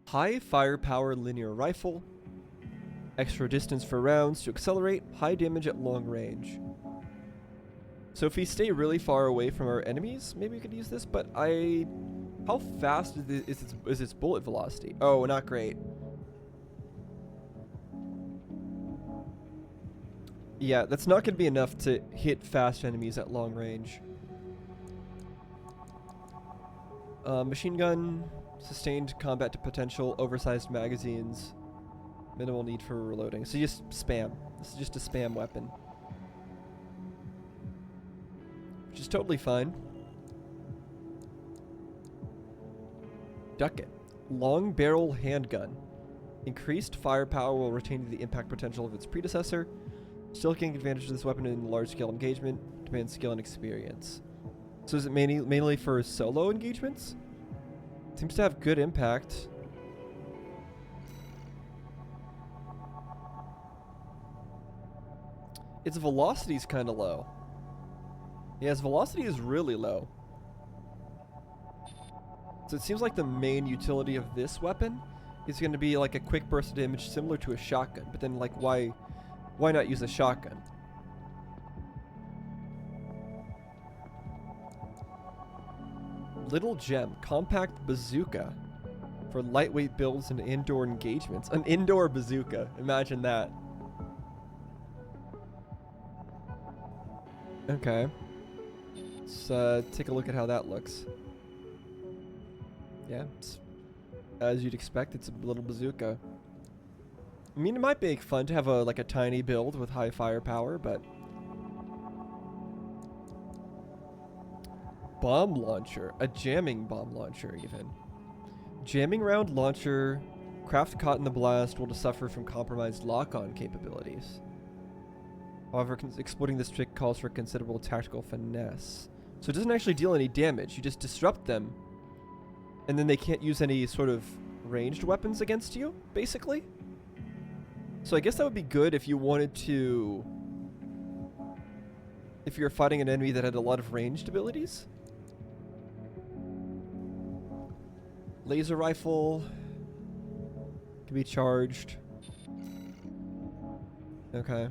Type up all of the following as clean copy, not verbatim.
High firepower linear rifle. Extra distance for rounds to accelerate. High damage at long range. So if we stay really far away from our enemies, maybe we could use this, but how fast is its bullet velocity? Oh, not great. Yeah, that's not going to be enough to hit fast enemies at long range. Machine gun, sustained combat to potential, oversized magazines, minimal need for reloading. So just spam. This is just a spam weapon. Which is totally fine. Duck it. Long barrel handgun. Increased firepower while retaining the impact potential of its predecessor. Still taking advantage of this weapon in large-scale engagement. Demands skill and experience. So is it mainly for solo engagements? Seems to have good impact. Its velocity is kind of low. Yeah, its velocity is really low. So it seems like the main utility of this weapon is going to be like a quick burst of damage similar to a shotgun. But then, like, why not use a shotgun? Little gem, compact bazooka for lightweight builds and indoor engagements. An indoor bazooka, imagine that. Okay, let's take a look at how that looks. Yeah, as you'd expect, it's a little bazooka. I mean, it might be fun to have a tiny build with high firepower, but bomb launcher, a jamming bomb launcher even. Jamming round launcher, craft caught in the blast will suffer from compromised lock-on capabilities. However, exploding this trick calls for considerable tactical finesse. So it doesn't actually deal any damage, you just disrupt them, and then they can't use any sort of ranged weapons against you, basically. So I guess that would be good if you wanted to... if you're fighting an enemy that had a lot of ranged abilities. Laser rifle can be charged. Okay.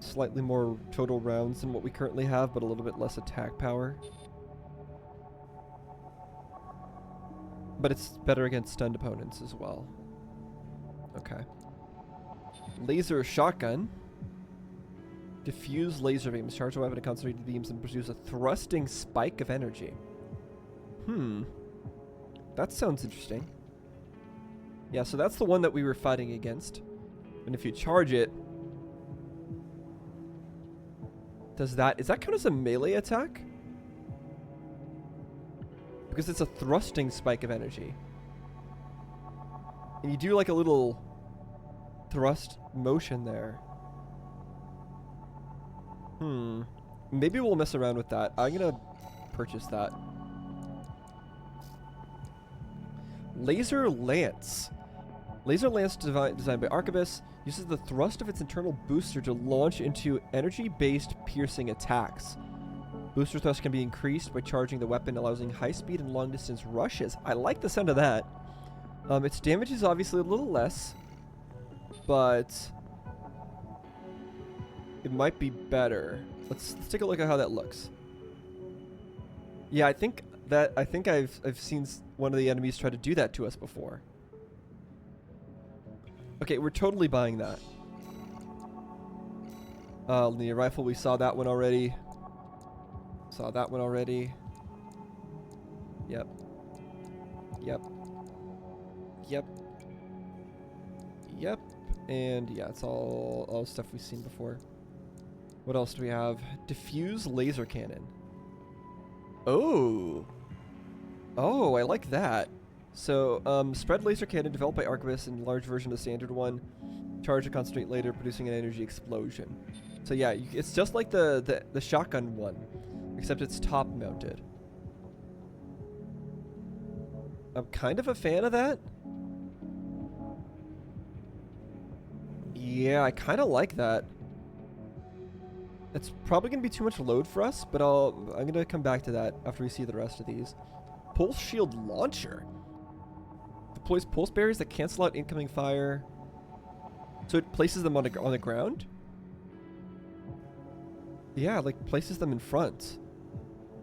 Slightly more total rounds than what we currently have, but a little bit less attack power. But it's better against stunned opponents as well. Okay. Laser shotgun. Diffuse laser beams. Charge a weapon to concentrate the beams and produce a thrusting spike of energy. That sounds interesting. Yeah, so that's the one that we were fighting against. And if you charge it... does that count as a melee attack? Because it's a thrusting spike of energy. And you do like a little thrust motion there. Maybe we'll mess around with that. I'm gonna purchase that. Laser Lance. Laser Lance designed by Arquebus uses the thrust of its internal booster to launch into energy-based piercing attacks. Booster thrust can be increased by charging the weapon, allowing high speed and long distance rushes. I like the sound of that. Its damage is obviously a little less, but it might be better. Let's take a look at how that looks. Yeah, I think I've seen one of the enemies try to do that to us before. Okay, we're totally buying that. Linear rifle, we saw that one already. Saw that one already. Yep. Yep. Yep. Yep. And yeah, it's all stuff we've seen before. What else do we have? Diffuse laser cannon. Oh. Oh, I like that. So, spread laser cannon developed by Arquebus and large version of the standard one. Charge and concentrate later, producing an energy explosion. So yeah, it's just like the shotgun one, except it's top mounted. I'm kind of a fan of that. Yeah, I kind of like that. It's probably going to be too much load for us, but I'm going to come back to that after we see the rest of these. Pulse shield launcher. Deploys pulse barriers that cancel out incoming fire. So it places them on the ground? Yeah, like places them in front.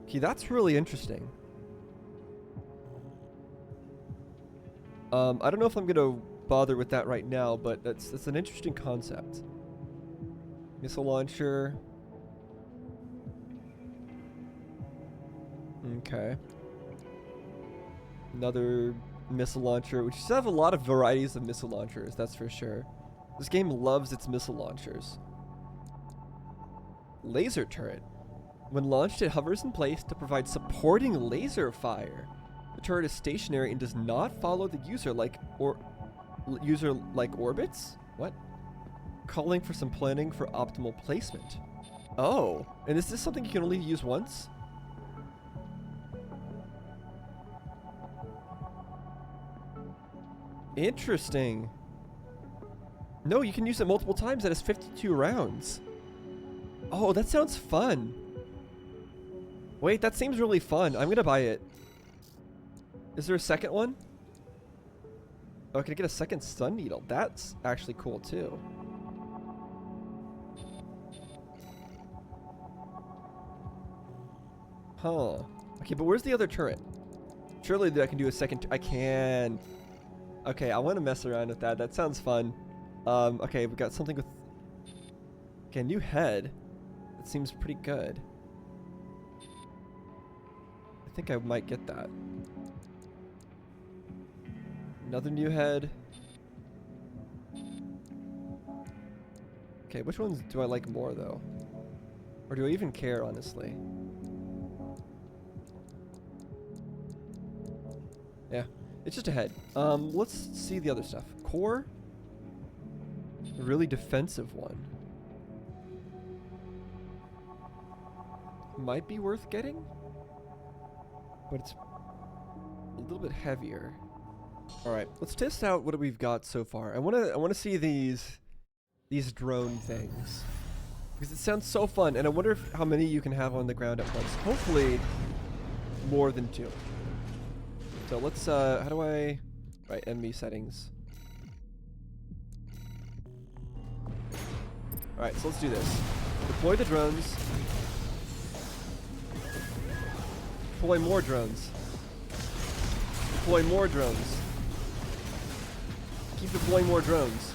Okay, that's really interesting. I don't know if I'm gonna bother with that right now, but that's an interesting concept. Missile launcher. Okay. Another missile launcher, which does have a lot of varieties of missile launchers, that's for sure. This game loves its missile launchers. Laser turret. When launched, it hovers in place to provide supporting laser fire. The turret is stationary and does not follow the user like orbits? What? Calling for some planning for optimal placement. Oh, and is this something you can only use once? Interesting. No, you can use it multiple times. That is 52 rounds. Oh, that sounds fun. Wait, that seems really fun. I'm gonna buy it. Is there a second one? Oh, can I get a second stun needle? That's actually cool too. Huh. Okay, but where's the other turret? Surely that I can do a second. I can. Okay, I want to mess around with that. That sounds fun. Okay, we got something with. Okay, new head. That seems pretty good. I think I might get that. Another new head. Okay, which ones do I like more though? Or do I even care, honestly? Yeah, it's just a head. Let's see the other stuff. Core. A really defensive one. Might be worth getting, but it's a little bit heavier. All right, let's test out what we've got so far. I wanna see these drone things because it sounds so fun, and I wonder how many you can have on the ground at once. Hopefully, more than 2. So let's how do I? Right, enemy settings. All right, so let's do this. Deploy the drones. Deploy more drones. Deploy more drones. Keep deploying more drones.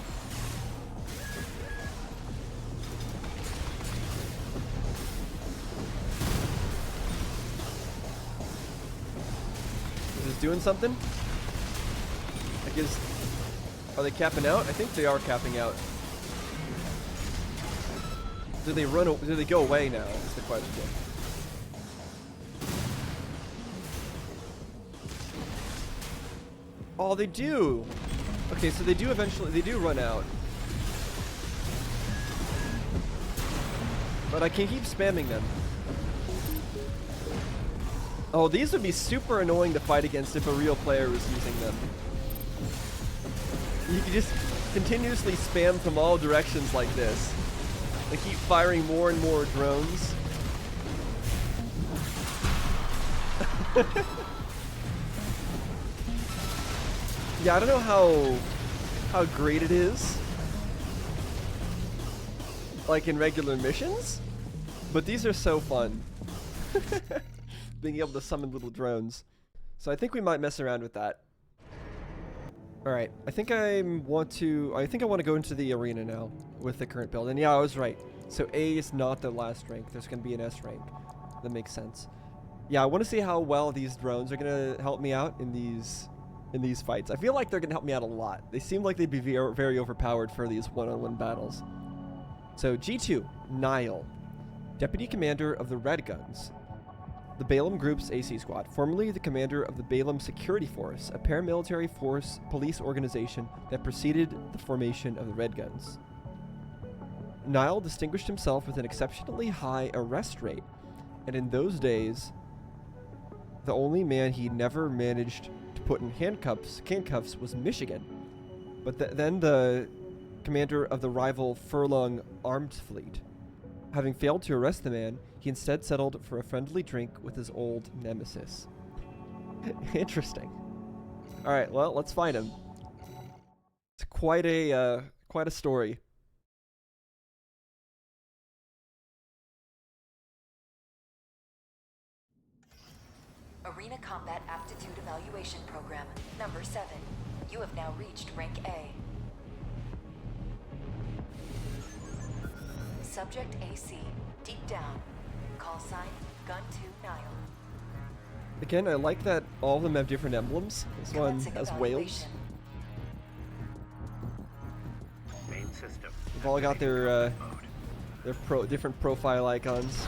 Is this doing something? Are they capping out? I think they are capping out. Do they run? Do they go away now? Is the question. Oh, they do. Okay, so they do eventually. They do run out. But I can keep spamming them. Oh, these would be super annoying to fight against if a real player was using them. You can just continuously spam from all directions like this. They keep firing more and more drones. Yeah, I don't know how great it is, like in regular missions, but these are so fun. Being able to summon little drones. So I think we might mess around with that. All right, I think I want to go into the arena now with the current build. And yeah, I was right. So A is not the last rank. There's going to be an S rank. That makes sense. Yeah, I want to see how well these drones are going to help me out in these fights. I feel like they're going to help me out a lot. They seem like they'd be very overpowered for these one-on-one battles. So G2, Nile, Deputy Commander of the Red Guns. The Balaam Group's AC Squad, formerly the commander of the Balaam Security Force, a paramilitary police organization that preceded the formation of the Red Guns. Nile distinguished himself with an exceptionally high arrest rate, and in those days, the only man he never managed to put in handcuffs was Michigan. But then the commander of the rival Furlong armed fleet. Having failed to arrest the man, he instead settled for a friendly drink with his old nemesis. Interesting. All right, well, let's find him. It's quite a story. Arena Combat Aptitude Evaluation Program, number 7. You have now reached rank A. Subject AC, deep down. Call sign, Gun 2 Nile. Again, I like that all of them have different emblems. This one Commencing has whales. evaluation. Main system. They've all got their different profile icons.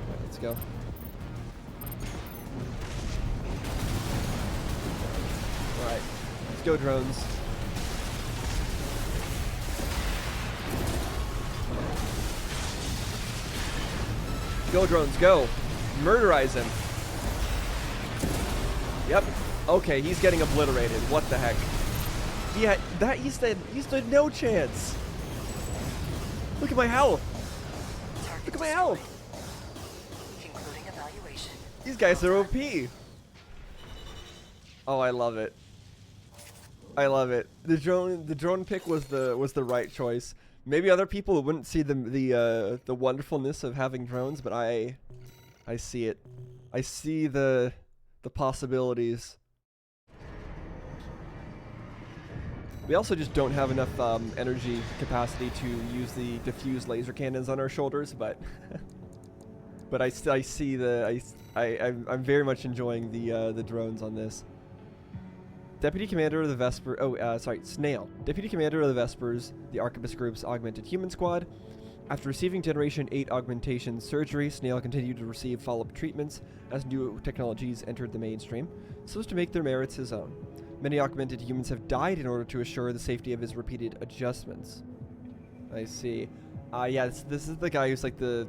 Alright, let's go. Alright, let's go, drones. Go, drones, go. Murderize him. Yep. Okay, he's getting obliterated. What the heck? Yeah, that he stood no chance. Look at my health. Target Look at my destroyed. health. Concluding evaluation. These guys are OP. Oh, I love it. I love it. The drone pick was the right choice. Maybe other people wouldn't see the wonderfulness of having drones, but I see it. I see the possibilities. We also just don't have enough energy capacity to use the diffuse laser cannons on our shoulders, but but I see I'm very much enjoying the drones on this. Deputy Commander of the Vesper. Snail. Deputy Commander of the Vespers, the Arquebus Group's augmented human squad. After receiving Generation 8 augmentation surgery, Snail continued to receive follow-up treatments as new technologies entered the mainstream, so as to make their merits his own. Many augmented humans have died in order to assure the safety of his repeated adjustments. I see. Yeah, this is the guy who's like the...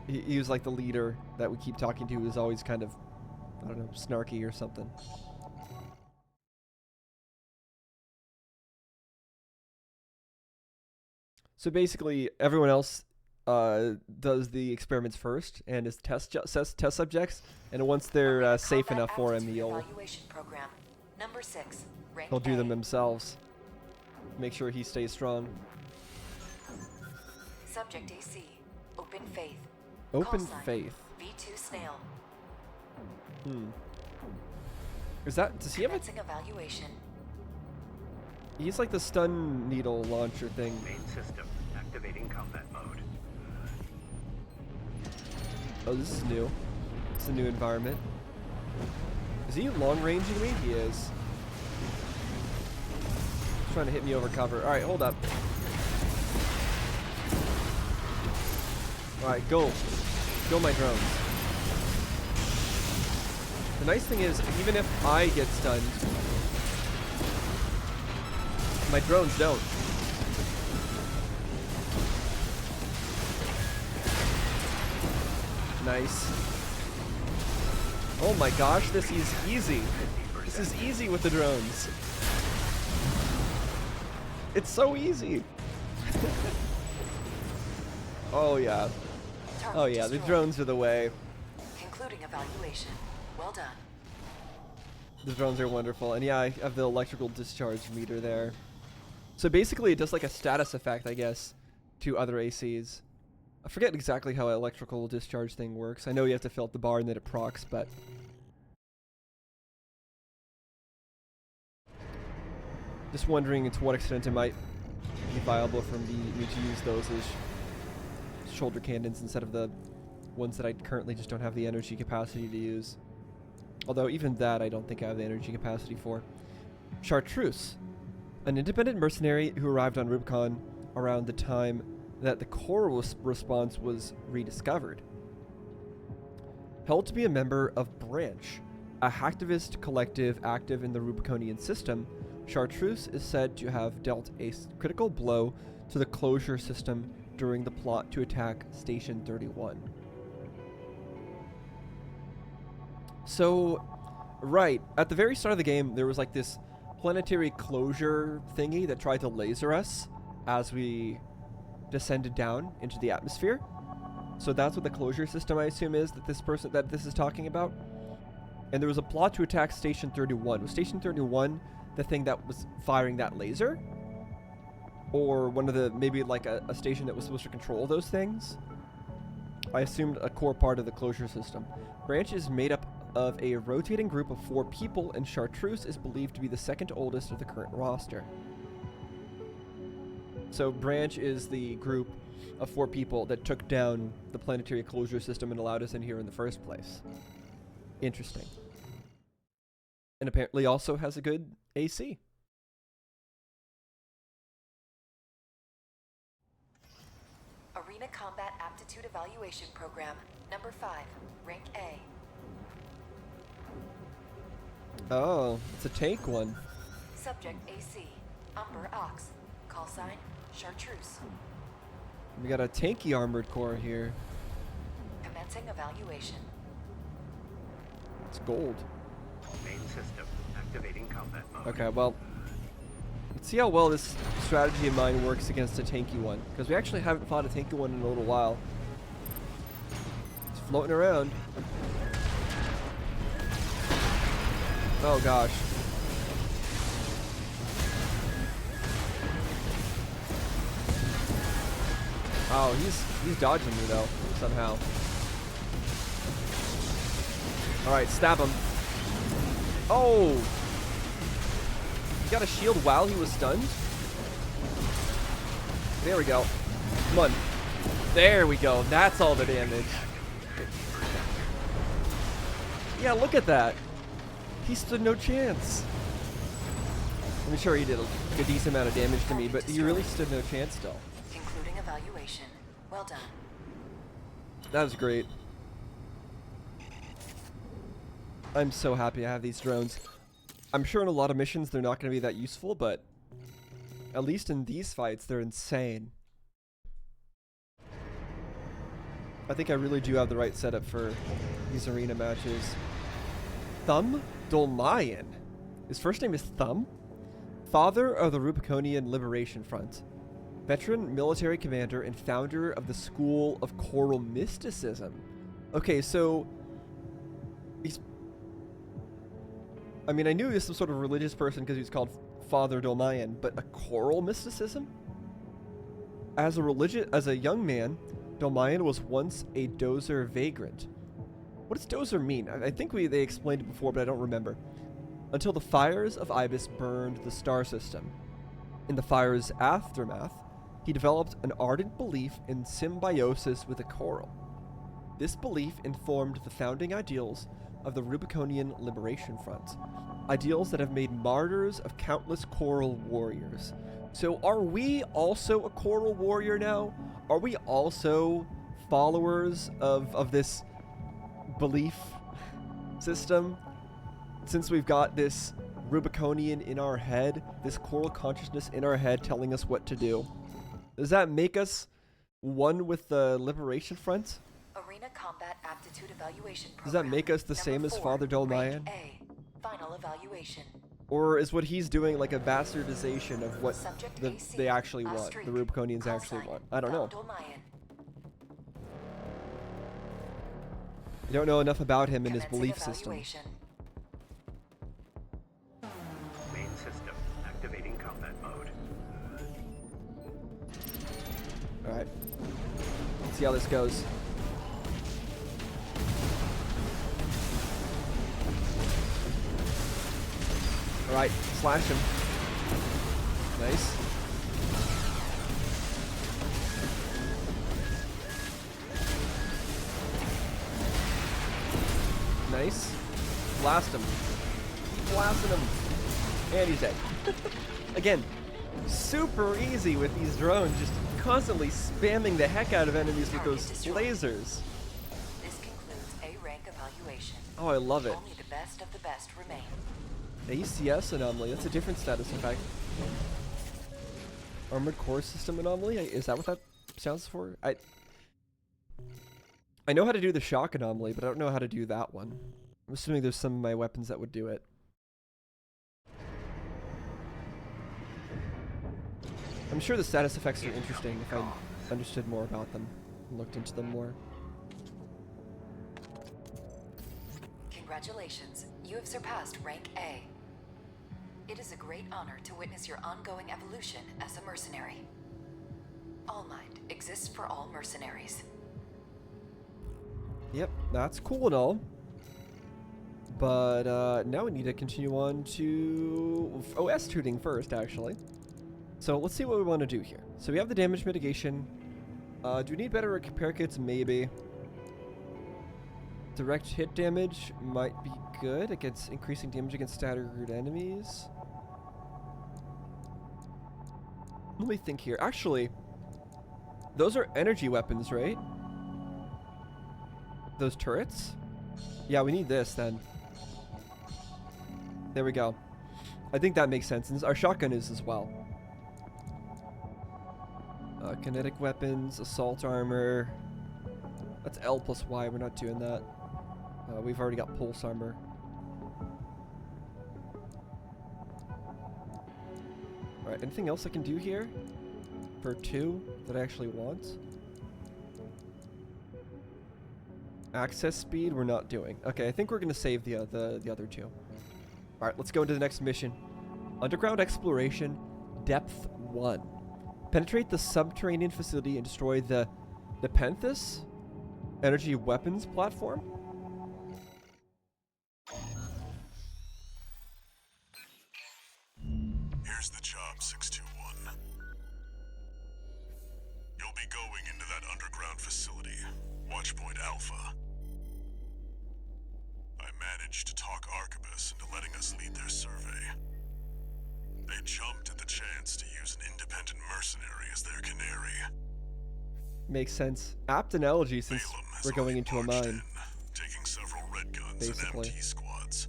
He was like the leader that we keep talking to, who's always kind of, I don't know, snarky or something. So basically, everyone else does the experiments first and is test subjects, and once they're Arena safe Combat enough for him, Aptitude he'll Evaluation Program, number 6. Rank do them A. themselves. Make sure he stays strong. Subject AC, Open Faith. Open Call sign, faith. V2 Snail. Does he have a... Commencing evaluation. He's like the stun needle launcher thing. Main system. Activating combat mode. Oh, this is new. It's a new environment. Is he long-ranging me? He is. He's trying to hit me over cover. Alright, hold up. Alright, go. Go, my drones. The nice thing is, even if I get stunned, my drones don't. Nice. Oh my gosh, this is easy. This is easy with the drones. It's so easy. Oh yeah. Target Oh yeah, the destroyed. drones are the way. Concluding evaluation. Well done. The drones are wonderful. And yeah, I have the electrical discharge meter there. So basically it does like a status effect, I guess, to other ACs. I forget exactly how an electrical discharge thing works. I know you have to fill up the bar and then it procs, but... Just wondering to what extent it might be viable for me to use those as shoulder cannons instead of the ones that I currently just don't have the energy capacity to use. Although even that I don't think I have the energy capacity for. Chartreuse. An independent mercenary who arrived on Rubicon around the time that the core response was rediscovered. Held to be a member of Branch, a hacktivist collective active in the Rubiconian system, Chartreuse is said to have dealt a critical blow to the closure system during the plot to attack Station 31. So, right, at the very start of the game, there was like this planetary closure thingy that tried to laser us as we descended down into the atmosphere. So that's what the closure system, I assume, is that this is talking about. And there was a plot to attack Station 31. Was Station 31 the thing that was firing that laser? Or one of the, maybe like a station that was supposed to control those things? I assumed a core part of the closure system. Branch is made up of a rotating group of 4 people, and Chartreuse is believed to be the second oldest of the current roster. So Branch is the group of 4 people that took down the planetary closure system and allowed us in here in the first place. Interesting. And apparently also has a good AC. Arena Combat Aptitude Evaluation Program, number 5, rank A. Oh, it's a tank one. Subject AC, Umber Ox. Call sign, Chartreuse. We got a tanky armored core here. Commencing evaluation. It's gold. Main system activating combat mode. Okay, well, let's see how well this strategy of mine works against a tanky one, because we actually haven't fought a tanky one in a little while. It's floating around. Oh gosh. Oh, he's dodging me though, somehow. Alright, stab him. Oh! He got a shield while he was stunned? There we go. Come on. There we go. That's all the damage. Yeah, look at that. He stood no chance. I'm sure he did a decent amount of damage to me, but he really stood no chance still. Concluding evaluation. Well done. That was great. I'm so happy I have these drones. I'm sure in a lot of missions they're not going to be that useful, but at least in these fights they're insane. I think I really do have the right setup for these arena matches. Thumb Dolmayan. His first name is Thumb. Father of the Rubiconian Liberation Front. Veteran military commander and founder of the School of Choral Mysticism. Okay, so he's... I mean, I knew he was some sort of religious person because he was called Father Dolmayan, but a choral mysticism? As a young man, Dolmayan was once a dozer vagrant. What does dozer mean? I think they explained it before, but I don't remember. Until the fires of Ibis burned the star system. In the fire's aftermath, he developed an ardent belief in symbiosis with a choral. This belief informed the founding ideals of the Rubiconian Liberation Front, ideals that have made martyrs of countless choral warriors. So are we also a choral warrior now? Are we also followers of this belief system? Since we've got this Rubiconian in our head, this choral consciousness in our head telling us what to do. Does that make us one with the Liberation Front? Arena Combat Aptitude Evaluation Program. Does that make us the same as Father Dolmayan? A. Final evaluation. Or is what he's doing like a bastardization of what Subject AC, they actually want, Astrid. the Rubiconians Call actually sign, want? I don't know. Dolmayan. I don't know enough about him and his Commencing belief system. evaluation. Main system activating combat mode. Alright. Let's see how this goes. Alright, slash him. Nice. Nice. Blast him. Keep blasting him. And he's dead. Again, super easy with these drones, just constantly spamming the heck out of enemies with those lasers. This concludes A rank evaluation. Oh, I love it. Only the best of the best remain. ACS anomaly, that's a different status effect. Armored core system anomaly? Is that what that sounds for? I know how to do the shock anomaly, but I don't know how to do that one. I'm assuming there's some of my weapons that would do it. I'm sure the status effects are interesting if I understood more about them and looked into them more. Congratulations, you have surpassed rank A. It is a great honor to witness your ongoing evolution as a mercenary. All Mind exists for all mercenaries. Yep, that's cool and all. But now we need to continue on to OS tuning first, actually. So let's see what we want to do here. So we have the damage mitigation. Do we need better repair kits? Maybe. Direct hit damage might be good against increasing damage against staggered enemies. Let me think here. Actually, those are energy weapons, right? Those turrets? Yeah, we need this then. There we go. I think that makes sense. And our shotgun is as well. Kinetic weapons, assault armor. That's L plus Y. We're not doing that. We've already got pulse armor. Alright, anything else I can do here? For 2 that I actually want? Access speed, we're not doing. Okay, I think we're going to save the other 2. Alright, let's go into the next mission. Underground Exploration, Depth 1. Penetrate the subterranean facility and destroy the Nepenthes energy weapons platform. Here's the job, 621. You'll be going into that underground facility, Watchpoint Alpha. I managed to talk Arquebus into letting us lead their survey. They jumped at the chance to use an independent mercenary as their canary. Makes sense. Apt analogy since we're going into a mine. Taking several red guns Basically. and MT squads.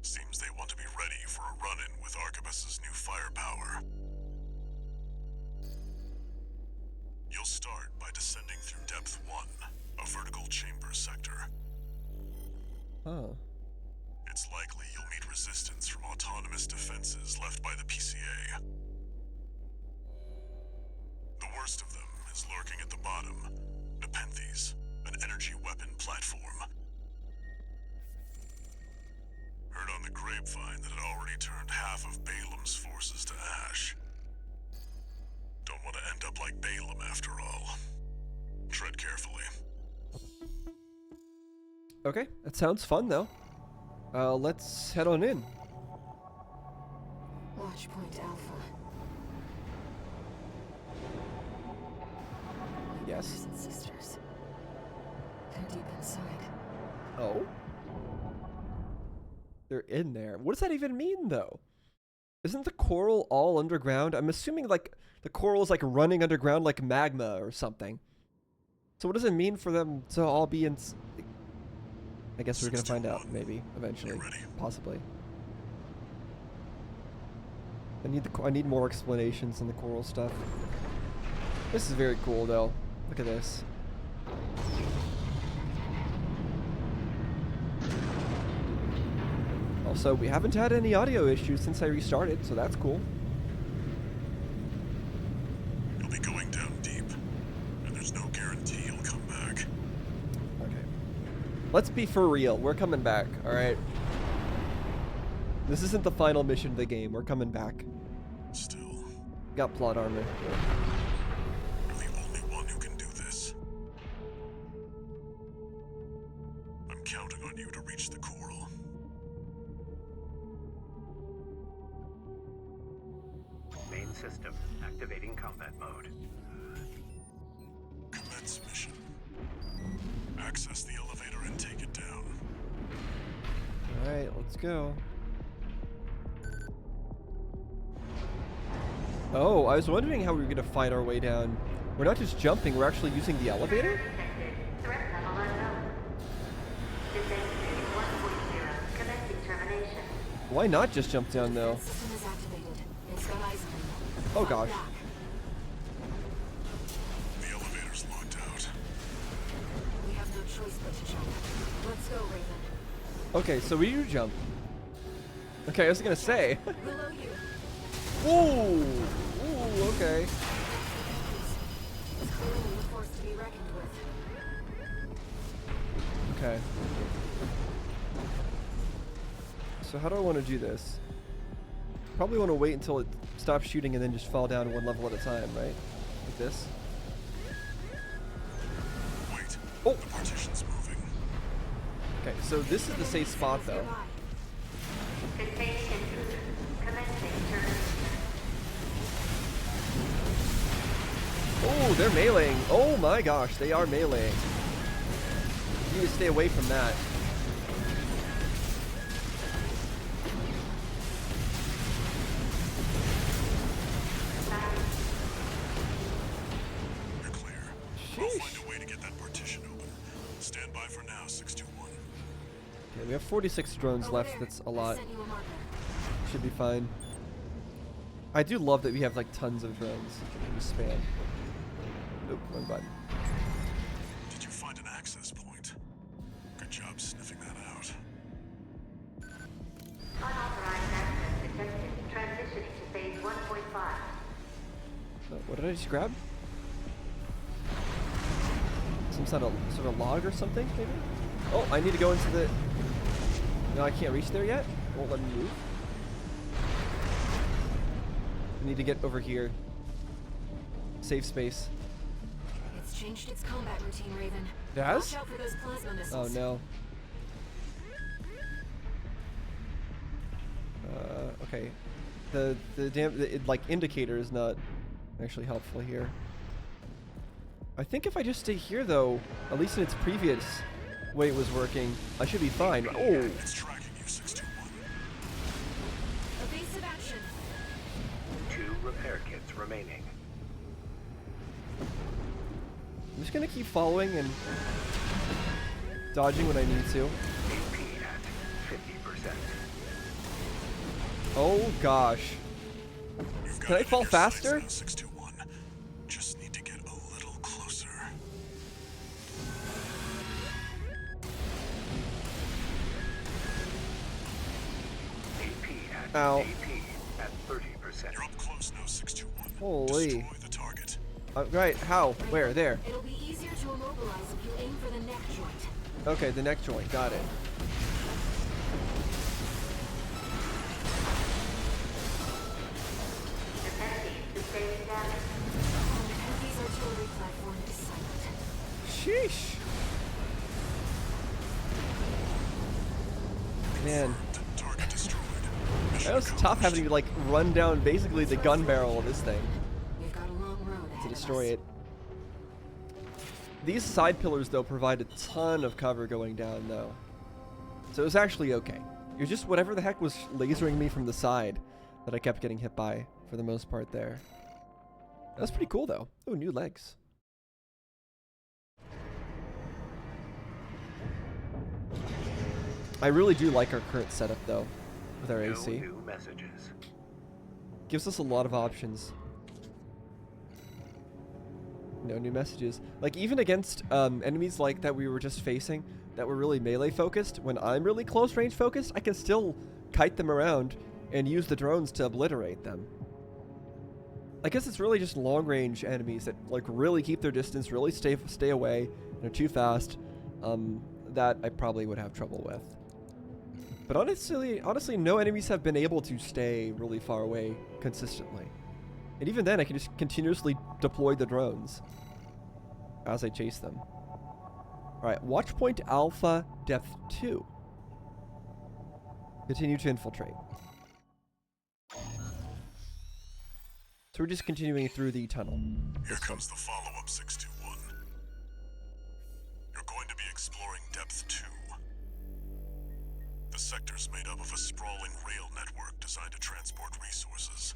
Seems they want to be ready for a run-in with Arquebus's new firepower. You'll start by descending through Depth 1, a vertical chamber sector. Oh. It's likely you'll meet resistance from autonomous defenses left by the PCA. The worst of them is lurking at the bottom, Nepenthes, an energy weapon platform. Heard on the grapevine that it already turned half of Balaam's forces to ash. Don't want to end up like Balaam after all. Tread carefully. Okay, that sounds fun though. Let's head on in. Watchpoint Alpha. Yes. Brothers and sisters. How deep inside? Oh? They're in there. What does that even mean though? Isn't the coral all underground? I'm assuming like the coral is like running underground like magma or something. So what does it mean for them to all be in... I guess we're gonna find out, maybe, eventually. Possibly. I need more explanations on the coral stuff. This is very cool though. Look at this. Also, we haven't had any audio issues since I restarted, so that's cool. You'll be going down deep, and there's no guarantee you'll come back. Okay. Let's be for real. We're coming back, alright? This isn't the final mission of the game. We're coming back. Still, Got plot armor. you're the only one who can do this. I'm counting on you to reach the coral. Main system activating combat mode. Commence mission. Access the elevator and take it down. Alright, let's go. Oh, I was wondering how we were going to fight our way down. We're not just jumping, we're actually using the elevator? Threat level unknown. Descent stage 1.0. Commencing termination. Why not just jump down though? System is activated. It's got eyes on you. Oh Fall gosh. back. The elevator's locked out. We have no choice but to jump. Let's go, Raven. Okay, so we do jump. Okay, I was gonna say. Below you. Whoa! Ooh, okay. It's clearly a force to be reckoned with. Okay. So how do I want to do this? Probably want to wait until it stops shooting and then just fall down one level at a time, right? Like this. Wait. Oh! The partition's moving. Okay, so this is the safe spot though. Containing intruder. Commencing termination. Oh, they're meleeing. Oh my gosh, they are meleeing. You need to stay away from that. You're clear. I'll find a way to get that partition open. Stand by for now, 621. Okay, we have 46 drones left. That's a lot. Should be fine. I do love that we have like tons of drones. Just spam. Nope, wrong button. Did you find an access point? Good job sniffing that out. Unauthorized access detected. Transitioning to phase 1.5. What did I just grab? Some sort of log or something, maybe? Oh, I need to go into the... No, I can't reach there yet? Won't let me move. I need to get over here. Safe space. It's changed its combat routine, Raven. It has? Watch out for those plasma Oh missiles. no. Okay. The like indicator is not actually helpful here. I think if I just stay here though, at least in its previous way it was working, I should be fine. Oh! It's tracking you, 621. Evasive action. 2 repair kits remaining. I'm just gonna keep following and dodging when I need to. AP at 50%. Oh gosh. You've got Can I it in fall your sights faster? now, 621. Just need to get a little closer. AP Ow. at 30%. You're up close now, 621. Holy. Destroy the target. Right, how? Where? There. It'll be easier to immobilize if you aim for the neck joint. Okay, the neck joint. Got it. Detecting sustaining damage. Heavy's artillery platform is silent. Sheesh. Man, Target destroyed. that was tough having to like run down basically the gun barrel of this thing We've got a long road ahead to of destroy us. it. These side pillars though provide a ton of cover going down though. So it was actually okay. It was just whatever the heck was lasering me from the side that I kept getting hit by for the most part there. That's pretty cool though. Oh, new legs. I really do like our current setup though, with our No AC. new messages. Gives us a lot of options. No new messages. Like even against enemies like that we were just facing that were really melee focused, when I'm really close range focused, I can still kite them around and use the drones to obliterate them. I guess it's really just long range enemies that like really keep their distance, really stay away, and are too fast, that I probably would have trouble with. But honestly, no enemies have been able to stay really far away consistently. And even then, I can just continuously deploy the drones as I chase them. Alright, Watchpoint Alpha, Depth 2. Continue to infiltrate. So we're just continuing through the tunnel. Here comes the follow-up, 621. You're going to be exploring Depth 2. The sector's made up of a sprawling rail network designed to transport resources.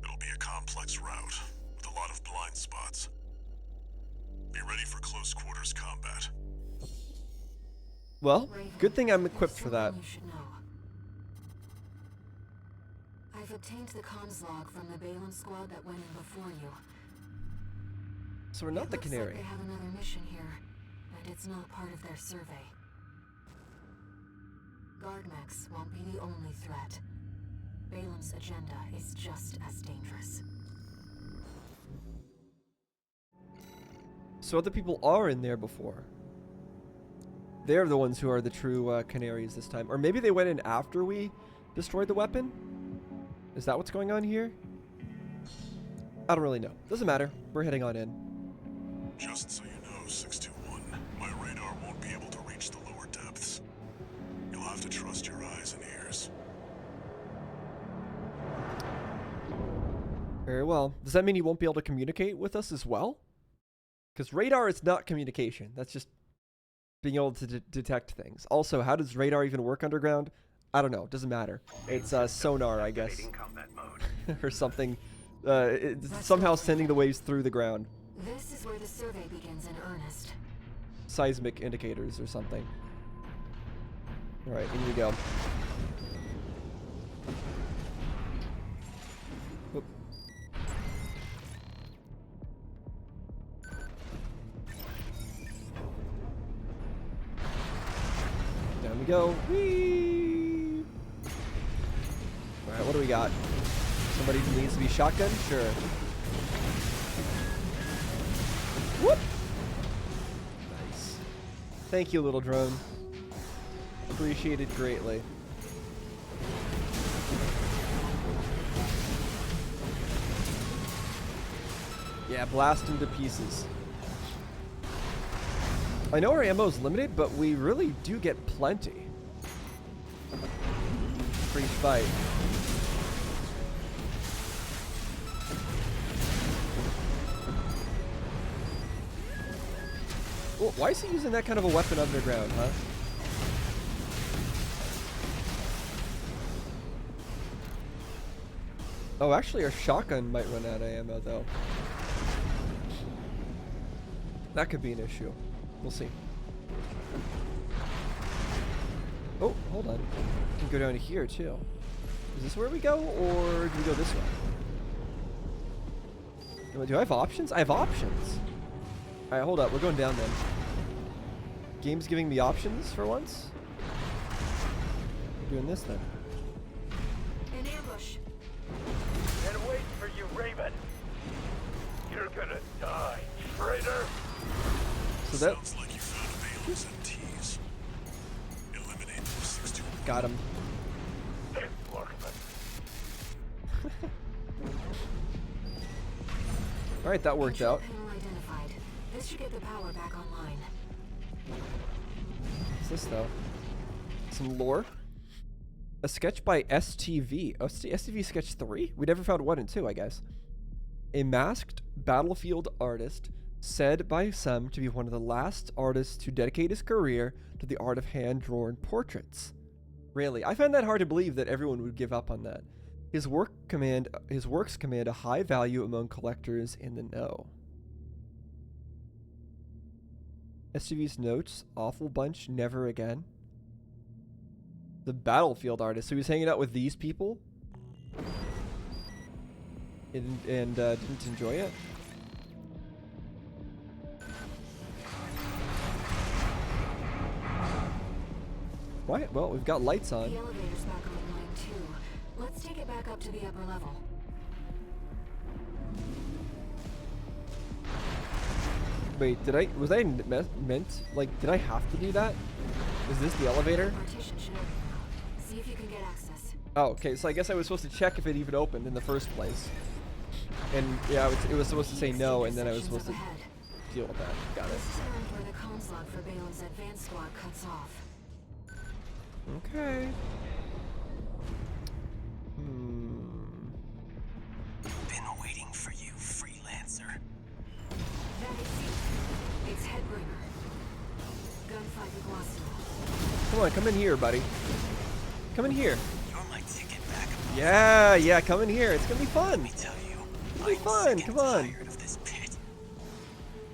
It'll be a complex route, with a lot of blind spots. Be ready for close quarters combat. Well, Raven, good thing I'm there's equipped for that. something you should know. I've obtained the comms log from the Balaam squad that went in before you. So we're not the Looks canary. like they have another mission here, and it's not part of their survey. Guard mechs won't be the only threat. Balaam's agenda is just as dangerous. So other people are in there before. They're the ones who are the true canaries this time. Or maybe they went in after we destroyed the weapon? Is that what's going on here? I don't really know. Doesn't matter. We're heading on in. Just so you know, 621, my radar won't be able to reach the lower depths. You'll have to trust your eyes and ears. Very well. Does that mean you won't be able to communicate with us as well? Because radar is not communication. That's just being able to detect things. Also, how does radar even work underground? I don't know. Doesn't matter. It's sonar, I guess. Activating combat mode. Or something. It's somehow sending the waves through the ground. This is where the survey begins in earnest. Seismic indicators or something. Alright, in we go. Whoop. Down we go. Whee! Alright, what do we got? Somebody who needs to be shotgun? Sure. Whoop! Nice. Thank you, little drone. Appreciated greatly. Yeah, blast him to pieces. I know our ammo is limited, but we really do get plenty for each fight. Well, why is he using that kind of a weapon underground, huh? Oh, actually our shotgun might run out of ammo, though. That could be an issue. We'll see. Oh, hold on. We can go down to here, too. Is this where we go, or do we go this way? Do I have options? I have options. Alright, hold up. We're going down then. Game's giving me options for once. We're doing this then. An ambush. And wait for you, Raven. You're gonna die, traitor. So that Sounds like you found Bailey's MTs. Eliminate them, 621. got him. Alright, that worked out. Panel identified. This should get the power back online. What's this though? Some lore? A sketch by STV. Oh, STV sketch 3? We never found 1 and 2, I guess. A masked battlefield artist said by some to be one of the last artists to dedicate his career to the art of hand-drawn portraits. Really, I find that hard to believe that everyone would give up on that. His works command a high value among collectors in the know. STV's notes, awful bunch, never again. The battlefield artist, so he was hanging out with these people? And didn't enjoy it? Right, well, we've got lights on. The elevator's back online too. Let's take it back up to the upper level. Wait, was I meant, like, did I have to do that? Is this the elevator? Partition should open now. See if you can get access. Oh, okay, so I guess I was supposed to check if it even opened in the first place. And, yeah, it was supposed to say no, and then I was supposed to deal with that. Got it. This is around where the comms log for Balem's advanced squad cuts off. Okay. Been waiting for you, freelancer. That is it. It's Headbringer. Gunfight with Wastel. Come on, come in here, buddy. Come in here. You're my ticket back. Yeah, come in here. It's gonna be fun. Let me tell you, It'll be I'm fun, sick and come on. tired of this pit.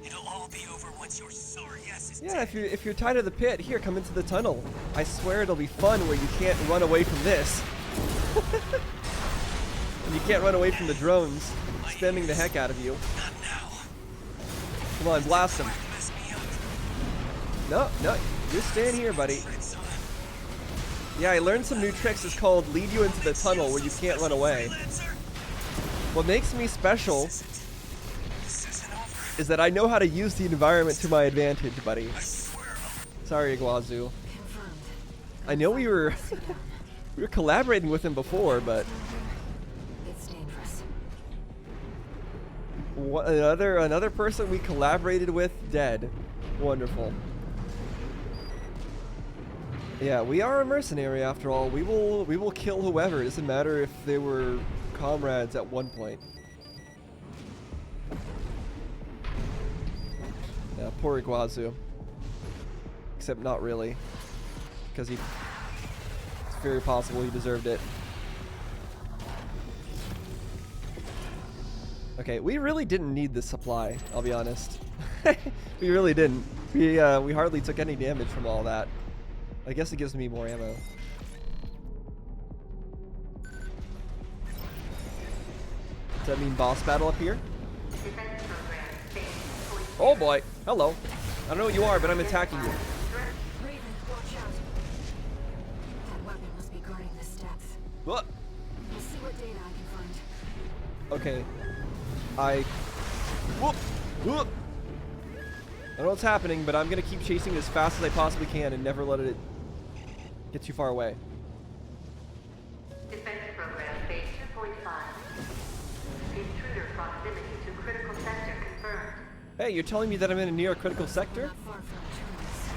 It'll all be over once your sorry ass is Yeah, dead. if you're tired of the pit, here, come into the tunnel. I swear it'll be fun where you can't run away from this. And you can't run away from the drones spamming the heck out of you. Not now. Come on, blast them. Mess me up. No, just stand here, buddy. Tricks on. Yeah, I learned some new tricks. It's called lead you into the tunnel where you can't run away. Freelancer, What makes me special this isn't over. is that I know how to use the environment to my advantage, buddy. I swear Sorry, Iguazu. Confirmed. I know we were Sit down. we were collaborating with him before, but It's dangerous. another person we collaborated with dead. Wonderful. Yeah, we are a mercenary after all. We will kill whoever. It doesn't matter if they were comrades at one point. Yeah, poor Iguazu. Except not really. Because it's very possible he deserved it. Okay, we really didn't need this supply, I'll be honest. We really didn't. We hardly took any damage from all that. I guess it gives me more ammo. Does that mean boss battle up here? Defense program phase Oh boy, hello. I don't know what you are, but I'm attacking you. Raven, watch out. That weapon must be guarding this depth. What? We'll see what data I can find. Okay. Whoop! Whoop! I don't know what's happening, but I'm gonna keep chasing it as fast as I possibly can and never let it get too far away. Defense program phase 2.5. Intruder proximity to critical sector confirmed. Hey, you're telling me that I'm in a near critical sector? Not far from the terminus.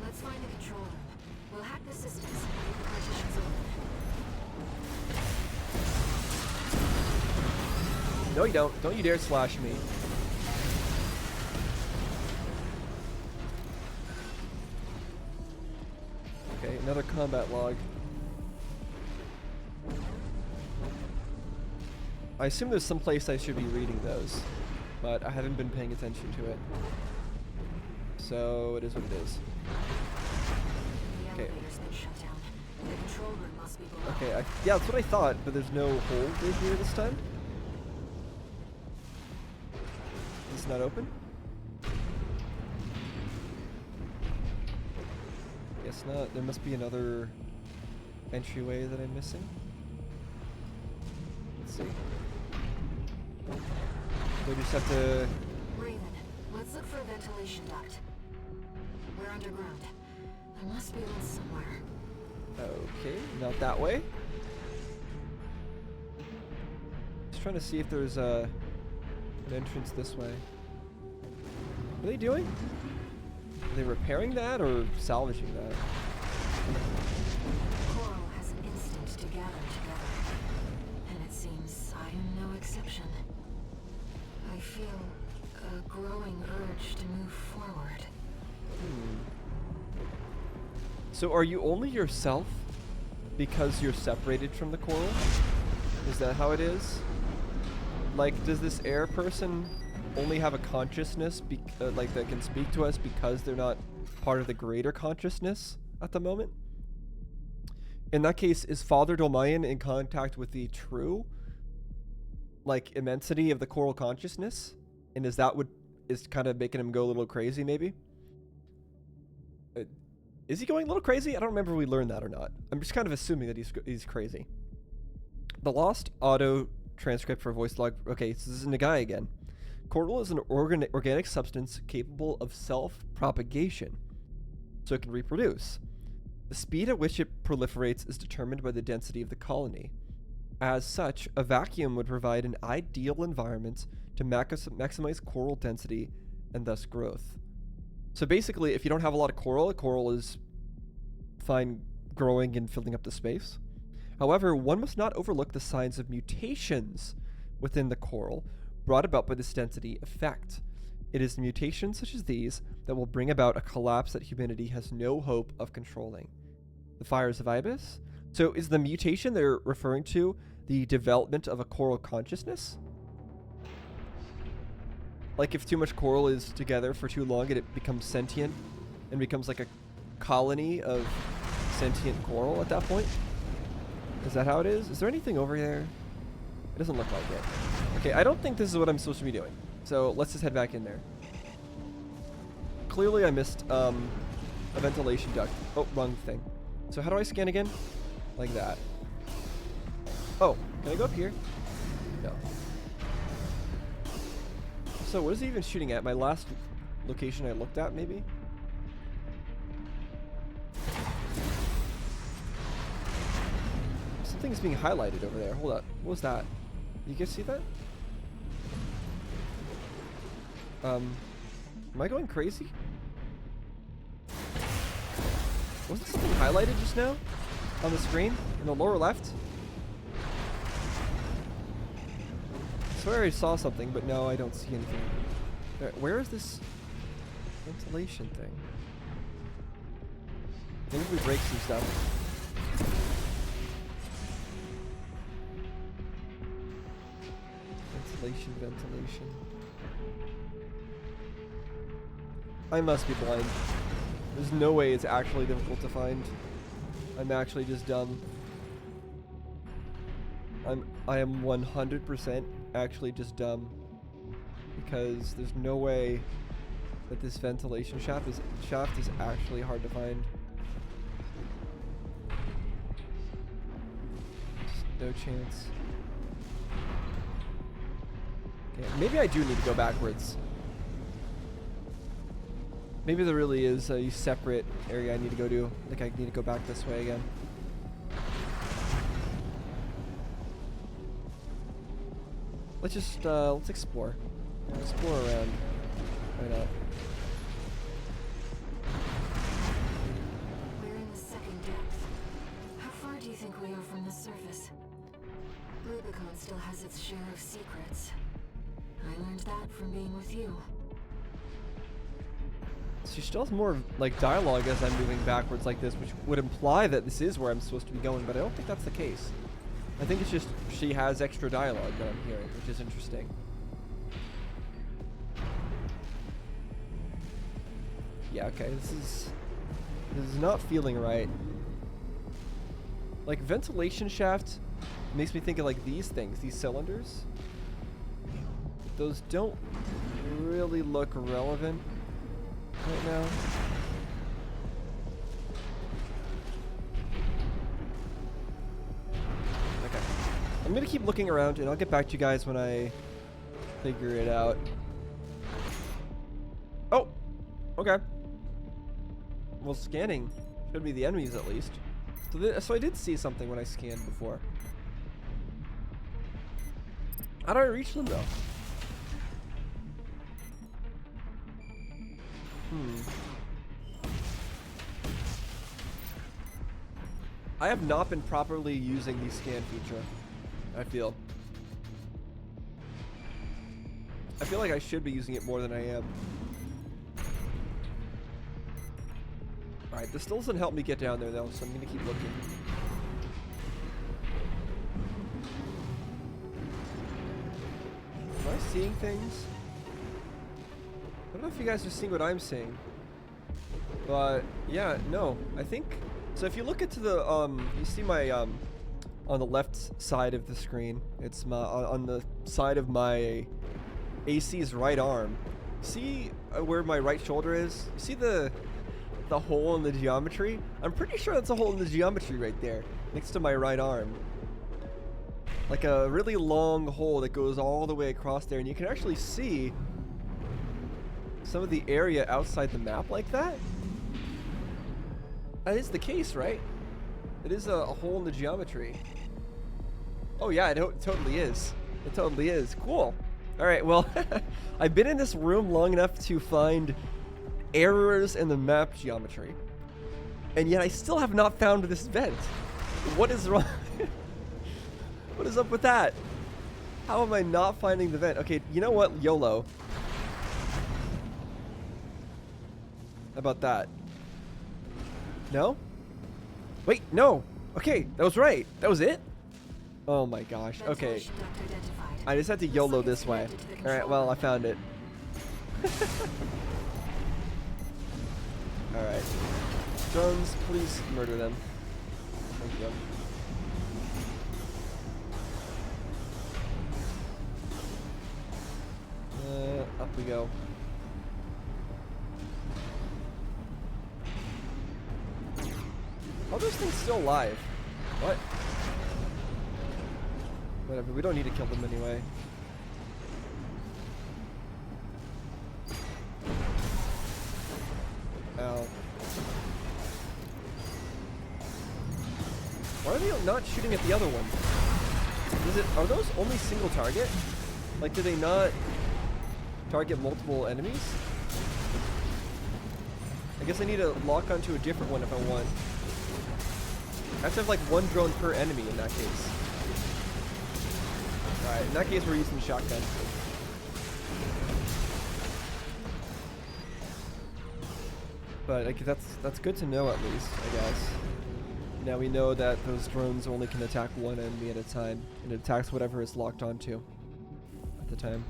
Let's find the control room. We'll hack the systems and leave the partitions open. No, you don't. Don't you dare slash me. Okay, another combat log. I assume there's some place I should be reading those, but I haven't been paying attention to it. So it is what it is. The Okay. elevator's been shut down. The control room must be below. Okay, yeah, that's what I thought, but there's no hole in here this time. It's not open? Guess not. There must be another entryway that I'm missing. Let's see. Do I just have to... Raven, let's look for a ventilation duct. We're underground. There must be one somewhere. Okay, not that way. Just trying to see if there's an entrance this way. What are they doing? Are they repairing that or salvaging that? Coral has an instinct to gather together. And it seems I'm no exception. I feel a growing urge to move forward. So are you only yourself because you're separated from the coral? Is that how it is? Like, does this air person only have a consciousness like that can speak to us because they're not part of the greater consciousness at the moment? In that case, is Father Dolmayan in contact with the true, like, immensity of the coral consciousness? And is that what is kind of making him go a little crazy, maybe? Is he going a little crazy? I don't remember if we learned that or not. I'm just kind of assuming that he's crazy. The lost auto transcript for voice log. Okay, so this is Nagai again. Coral is an organic substance capable of self-propagation, so it can reproduce. The speed at which it proliferates is determined by the density of the colony. As such, a vacuum would provide an ideal environment to maximize coral density and thus growth. So basically, if you don't have a lot of coral is fine growing and filling up the space. However, one must not overlook the signs of mutations within the coral brought about by this density effect. It is mutations such as these that will bring about a collapse that humanity has no hope of controlling. The fires of Ibis? So is the mutation they're referring to the development of a coral consciousness? Like if too much coral is together for too long and it becomes sentient and becomes like a colony of sentient coral at that point? Is that how it is? Is there anything over there? It doesn't look like it. Okay, I don't think this is what I'm supposed to be doing. So let's just head back in there. Clearly I missed a ventilation duct. Oh, wrong thing. So how do I scan again? Like that. Oh, can I go up here? No. So what is he even shooting at? My last location I looked at, maybe? Something's being highlighted over there. Hold up. What was that? You guys see that? Am I going crazy? Wasn't something highlighted just now? On the screen? In the lower left? I swear I saw something, but no, I don't see anything. Where is this ventilation thing? Maybe we break some stuff. Ventilation. I must be blind. There's no way it's actually difficult to find. I'm actually just dumb. I am 100% actually just dumb. Because there's no way that this ventilation shaft is actually hard to find. Just no chance. Okay, maybe I do need to go backwards. Maybe there really is a separate area I need to go to. Like I need to go back this way again. Let's just let's explore. Explore around. Why not? We're in the second depth. How far do you think we are from the surface? Rubicon still has its share of secrets. I learned that from being with you. She still has more like dialogue as I'm moving backwards like this, which would imply that this is where I'm supposed to be going, but I don't think that's the case. I think it's just she has extra dialogue that I'm hearing, which is interesting. Yeah, okay, this is not feeling right. Like ventilation shaft makes me think of like these things, these cylinders. Those don't really look relevant right now. Okay. I'm gonna keep looking around and I'll get back to you guys when I figure it out. Oh! Okay. Well, scanning should be the enemies at least. So I did see something when I scanned before. How do I reach them though? I have not been properly using the scan feature, I feel. I feel like I should be using it more than I am. Alright, this still doesn't help me get down there though, so I'm gonna keep looking. Am I seeing things? I don't know if you guys are seeing what I'm seeing. But yeah, no, I think so. If you look into the you see my on the left side of the screen, it's my on the side of my AC's right arm. See where my right shoulder is? You see the hole in the geometry? I'm pretty sure that's a hole in the geometry right there, next to my right arm. Like a really long hole that goes all the way across there, and you can actually see some of the area outside the map like that. That is the case, right? It is a hole in the geometry. Oh yeah, it totally is. It totally is. Cool. Alright, well, I've been in this room long enough to find errors in the map geometry. And yet I still have not found this vent. What is wrong? What is up with that? How am I not finding the vent? Okay, you know what? YOLO. How about that? No? Wait, no. Okay, that was right. That was it? Oh my gosh. Okay. I just had to YOLO this way. Alright, well, I found it. Alright. Drones, please murder them. Thank you. Up we go. Are those things still alive? What? Whatever, we don't need to kill them anyway. Ow. Why are they not shooting at the other one? Are those only single target? Like, do they not target multiple enemies? I guess I need to lock onto a different one if I want. I have to have like one drone per enemy in that case. Alright, in that case we're using the shotgun. But like, that's good to know at least, I guess. Now we know that those drones only can attack one enemy at a time, and it attacks whatever it's locked onto at the time.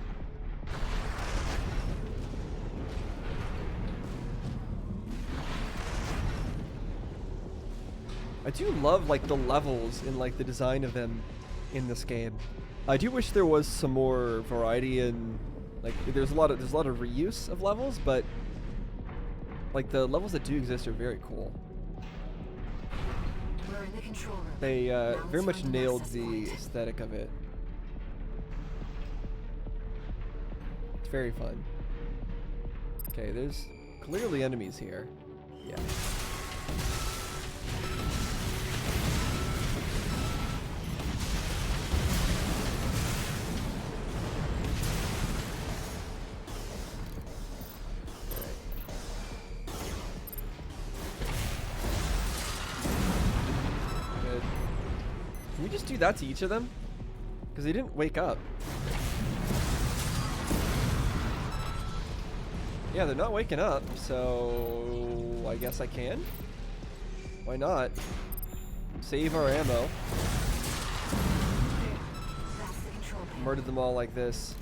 I do love like the levels and like the design of them in this game. I do wish there was some more variety and like there's a lot of reuse of levels, but like the levels that do exist are very cool. We're in the control room. They Now very let's much find the nailed access the point. aesthetic of it. It's very fun. Okay, there's clearly enemies here. Yeah. Good. Can we just do that to each of them? Because they didn't wake up. Yeah, they're not waking up, so I guess I can. Why not? Save our ammo. That's the control panel. Murder them all like this.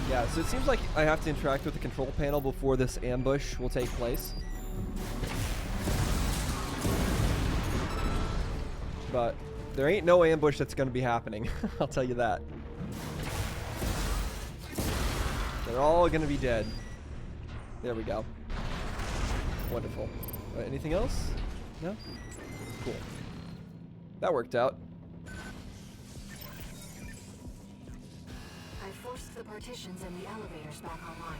Yeah, so it seems like I have to interact with the control panel before this ambush will take place. But there ain't no ambush that's going to be happening. I'll tell you that. They're all going to be dead. There we go. Wonderful. Anything else? No? Cool. That worked out. I forced the partitions and the elevators back online.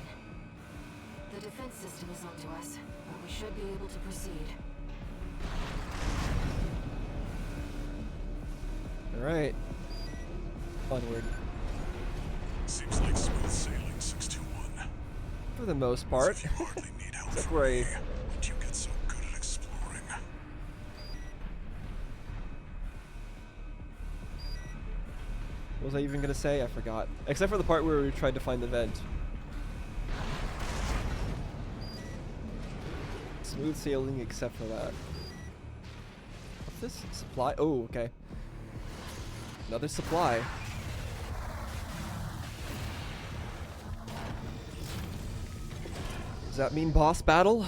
The defense system is up to us, but we should be able to proceed. Alright. Onward. Seems like smooth sailing, 621. For the most part. You hardly need help Except from where me, but you get so good at exploring. What was I even gonna say? I forgot. Except for the part where we tried to find the vent. Smooth sailing except for that. What's this? Supply? Oh, okay. Another supply. Does that mean boss battle?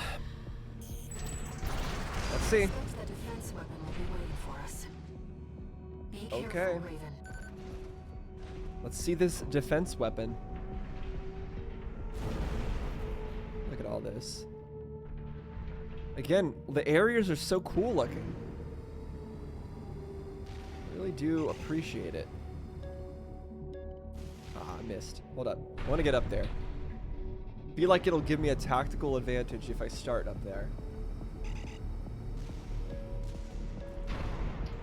Let's see. Suspect the defense weapon will be waiting for us. Be careful, Okay. Raven. Let's see this defense weapon. Look at all this. Again, the areas are so cool looking. I really do appreciate it. Ah, I missed. Hold up. I want to get up there. Feel like it'll give me a tactical advantage if I start up there.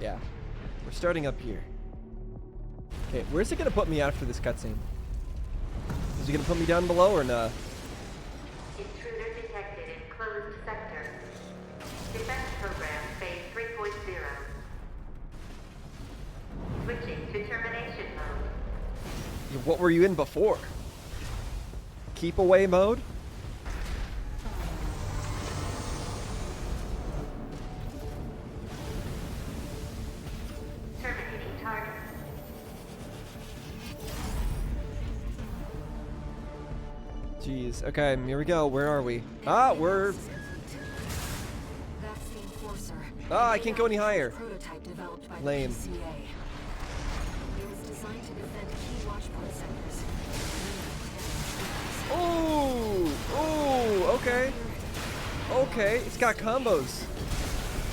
Yeah. We're starting up here. Okay, where's it gonna put me after this cutscene? Is it gonna put me down below or not? Intruder detected in closed sector. Defense program phase 3.0. Switching to termination mode. What were you in before? Keep away mode? Terminating target. Jeez. Okay, here we go. Where are we? Ah, we're... That's the Enforcer. Ah, I can't go any higher. Prototype developed by Lame. the PCA. It was designed to defend key watchpoint sectors. Ooh! Ooh! Okay. Okay, it's got combos.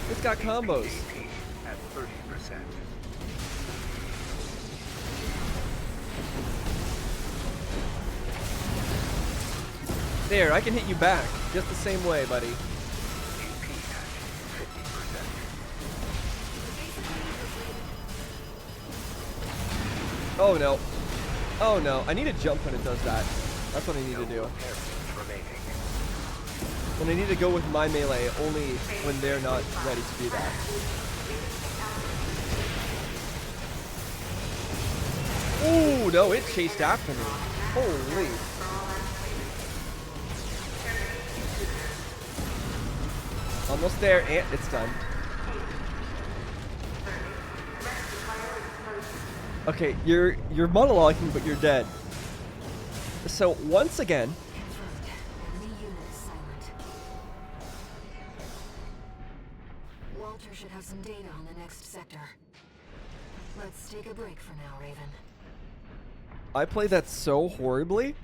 It's got combos. At 30%. There, I can hit you back. Just the same way, buddy. Oh no. Oh no. I need to jump when it does that. That's what I need to do. And I need to go with my melee only when they're not ready to do that. Ooh, no, it chased after me. Holy. Almost there, and it's done. Okay, you're monologuing, but you're dead. So once again, Walter should have some data on the next sector. Let's take a break for now, Raven. I played that so horribly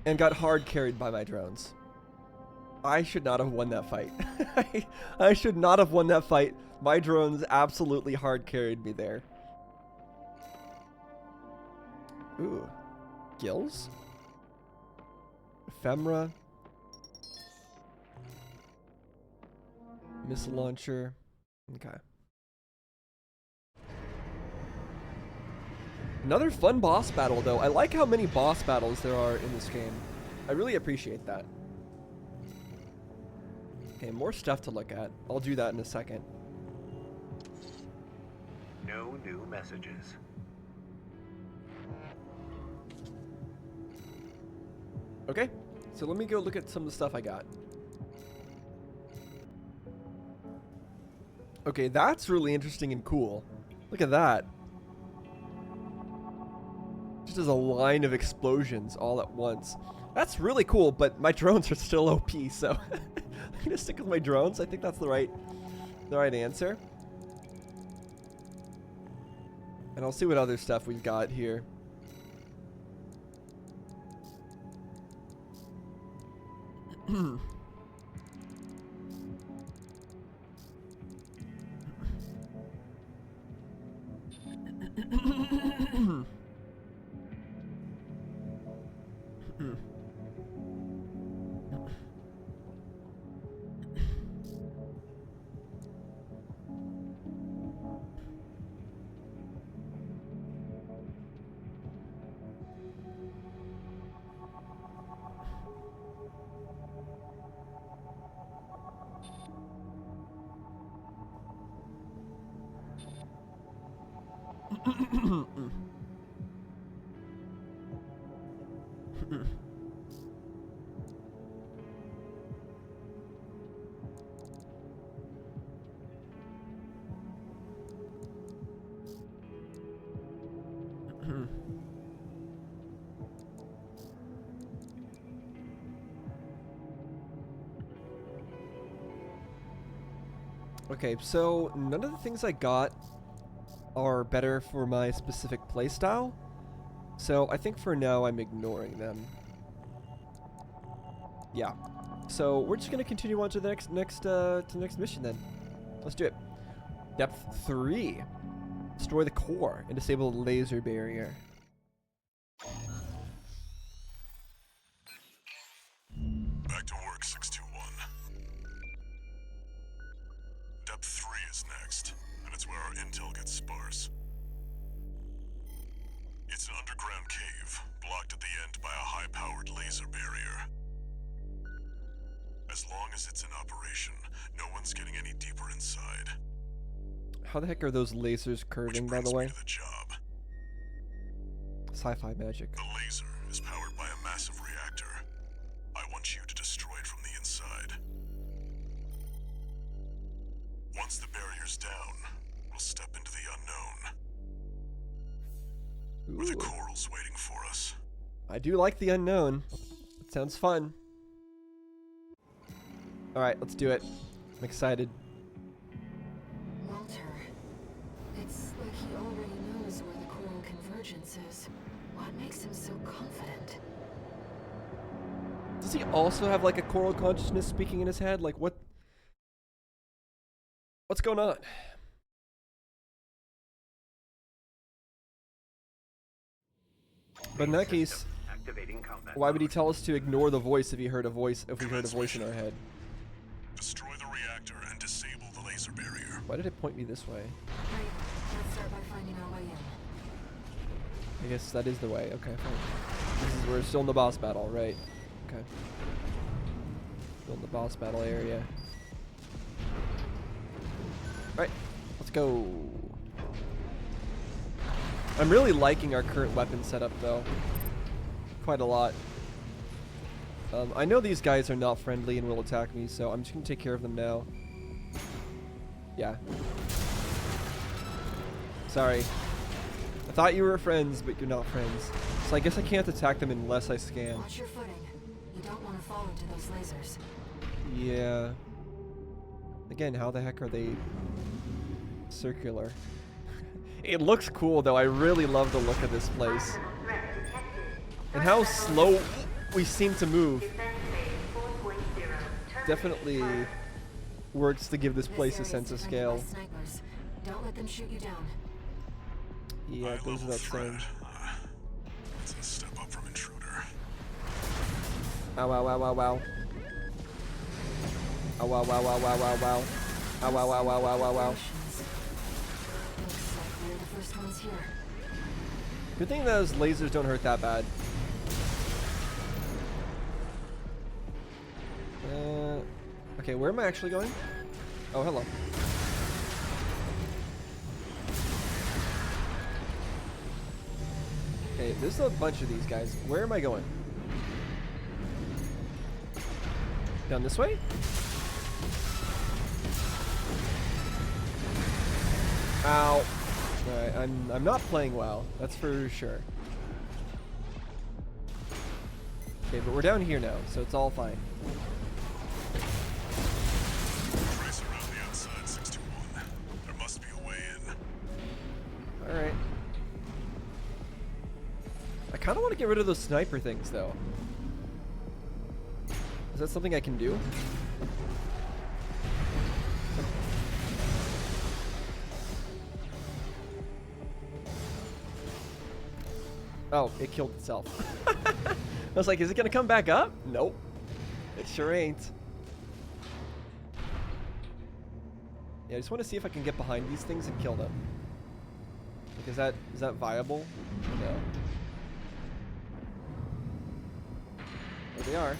and got hard carried by my drones. I should not have won that fight. I should not have won that fight. My drones absolutely hard carried me there. Ooh. Gills? Ephemera. Missile launcher. Okay. Another fun boss battle, though. I like how many boss battles there are in this game. I really appreciate that. Okay, more stuff to look at. I'll do that in a second. No new messages. Okay, so let me go look at some of the stuff I got. Okay, that's really interesting and cool. Look at that. Just as a line of explosions all at once. That's really cool, but my drones are still OP, so I'm gonna stick with my drones. I think that's the right answer. And I'll see what other stuff we've got here. Okay, so none of the things I got are better for my specific playstyle. So I think for now I'm ignoring them. Yeah. So we're just gonna continue on to the next mission then. Let's do it. Depth 3. Destroy the core and disable the laser barrier. Back to work, 621. Depth 3 is next, and it's where our intel gets sparse. It's an underground cave, blocked at the end by a high-powered laser barrier. As long as it's in operation, no one's getting any deeper inside. How the heck are those lasers curving, by the way? Which brings me to the job. Sci-fi magic. The laser is powered by a massive reactor. I want you to destroy it from the inside. Once the barrier's down, we'll step into the unknown. Where the coral's waiting for us. I do like the unknown. It sounds fun. Alright, let's do it. I'm excited. Walter, it's like he already knows where the coral convergence is. What makes him so confident? Does he also have like a coral consciousness speaking in his head? Like what's going on? But in that case, why would he tell us to ignore the voice if we heard a voice in our head? Destroy the reactor and disable the laser barrier. Why did it point me this way? Right, let's start by finding our way in. I guess that is the way. Okay, fine. We're still in the boss battle, right? Okay. Still in the boss battle area. Right, let's go. I'm really liking our current weapon setup, though. Quite a lot. I know these guys are not friendly and will attack me, so I'm just gonna take care of them now. Yeah. Sorry. I thought you were friends, but you're not friends. So I guess I can't attack them unless I scan. Watch your footing. You don't want to fall into those lasers. Yeah. Again, how the heck are they circular? It looks cool, though. I really love the look of this place. Possible threat detected. And how slow we seem to move. Defense phase 4.0. Definitely works to give this place a area's sense of defended scale. by snipers. Don't let them shoot you down. Yeah, it goes High-level without threat. saying. It's a step up from intruder. Ow, ow, ow, ow, ow. Ow, ow, ow, ow, ow, ow, ow. Ow, ow, ow, ow, ow, ow, ow. Missions. Looks like we're the first ones here. Good thing those lasers don't hurt that bad. Okay, where am I actually going? Oh, hello. Okay, there's a bunch of these guys. Where am I going? Down this way? Ow. Alright, I'm not playing well. That's for sure. Okay, but we're down here now, so it's all fine. Trace around the outside, 621. There must be a way in. Alright. I kind of want to get rid of those sniper things, though. Is that something I can do? Oh, it killed itself. I was like, is it going to come back up? Nope. It sure ain't. Yeah, I just want to see if I can get behind these things and kill them. Like, is that viable? No. There they are.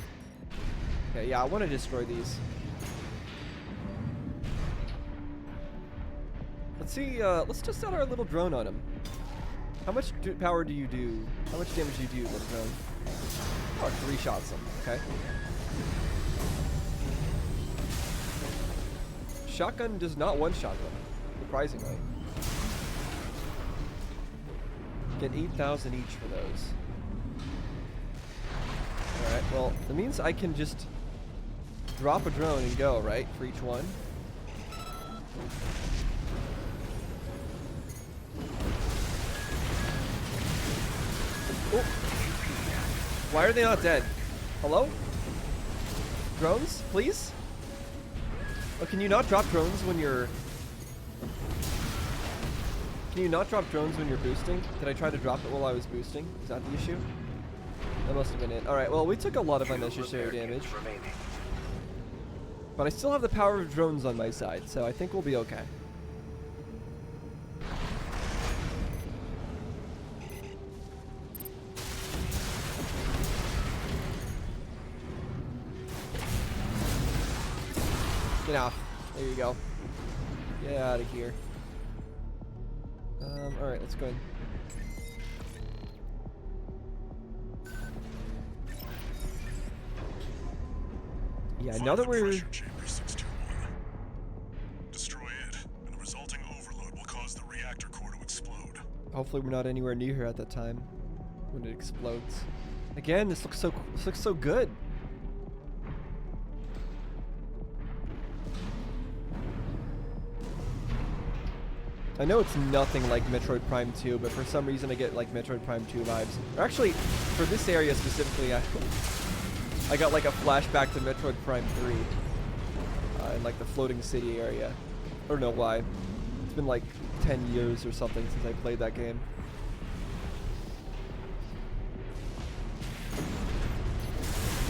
Okay, yeah, I want to destroy these. Let's see, let's test out our little drone on him. How much power do you do? How much damage do you do, little drone? Oh, 3 shots him. Okay. Shotgun does not one-shot them, surprisingly. Get 8,000 each for those. Alright, well, that means I can just drop a drone and go, right? For each one. Oh. Why are they not dead? Hello? Drones, please? Oh, can you not drop drones when you're... Can you not drop drones when you're boosting? Did I try to drop it while I was boosting? Is that the issue? That must have been it. Alright, well, we took a lot of unnecessary damage. But I still have the power of drones on my side, so I think we'll be okay. Get off. There you go. Get out of here. Alright, let's go ahead. Yeah, now that we're... Pressure chamber 621. Destroy it, and the resulting overload will cause the reactor core to explode. Hopefully we're not anywhere near here at that time when it explodes. Again, this looks so good. I know it's nothing like Metroid Prime 2, but for some reason I get like Metroid Prime 2 vibes. Or actually, for this area specifically, I got like a flashback to Metroid Prime 3 in like the floating city area. I don't know why. It's been like 10 years or something since I played that game.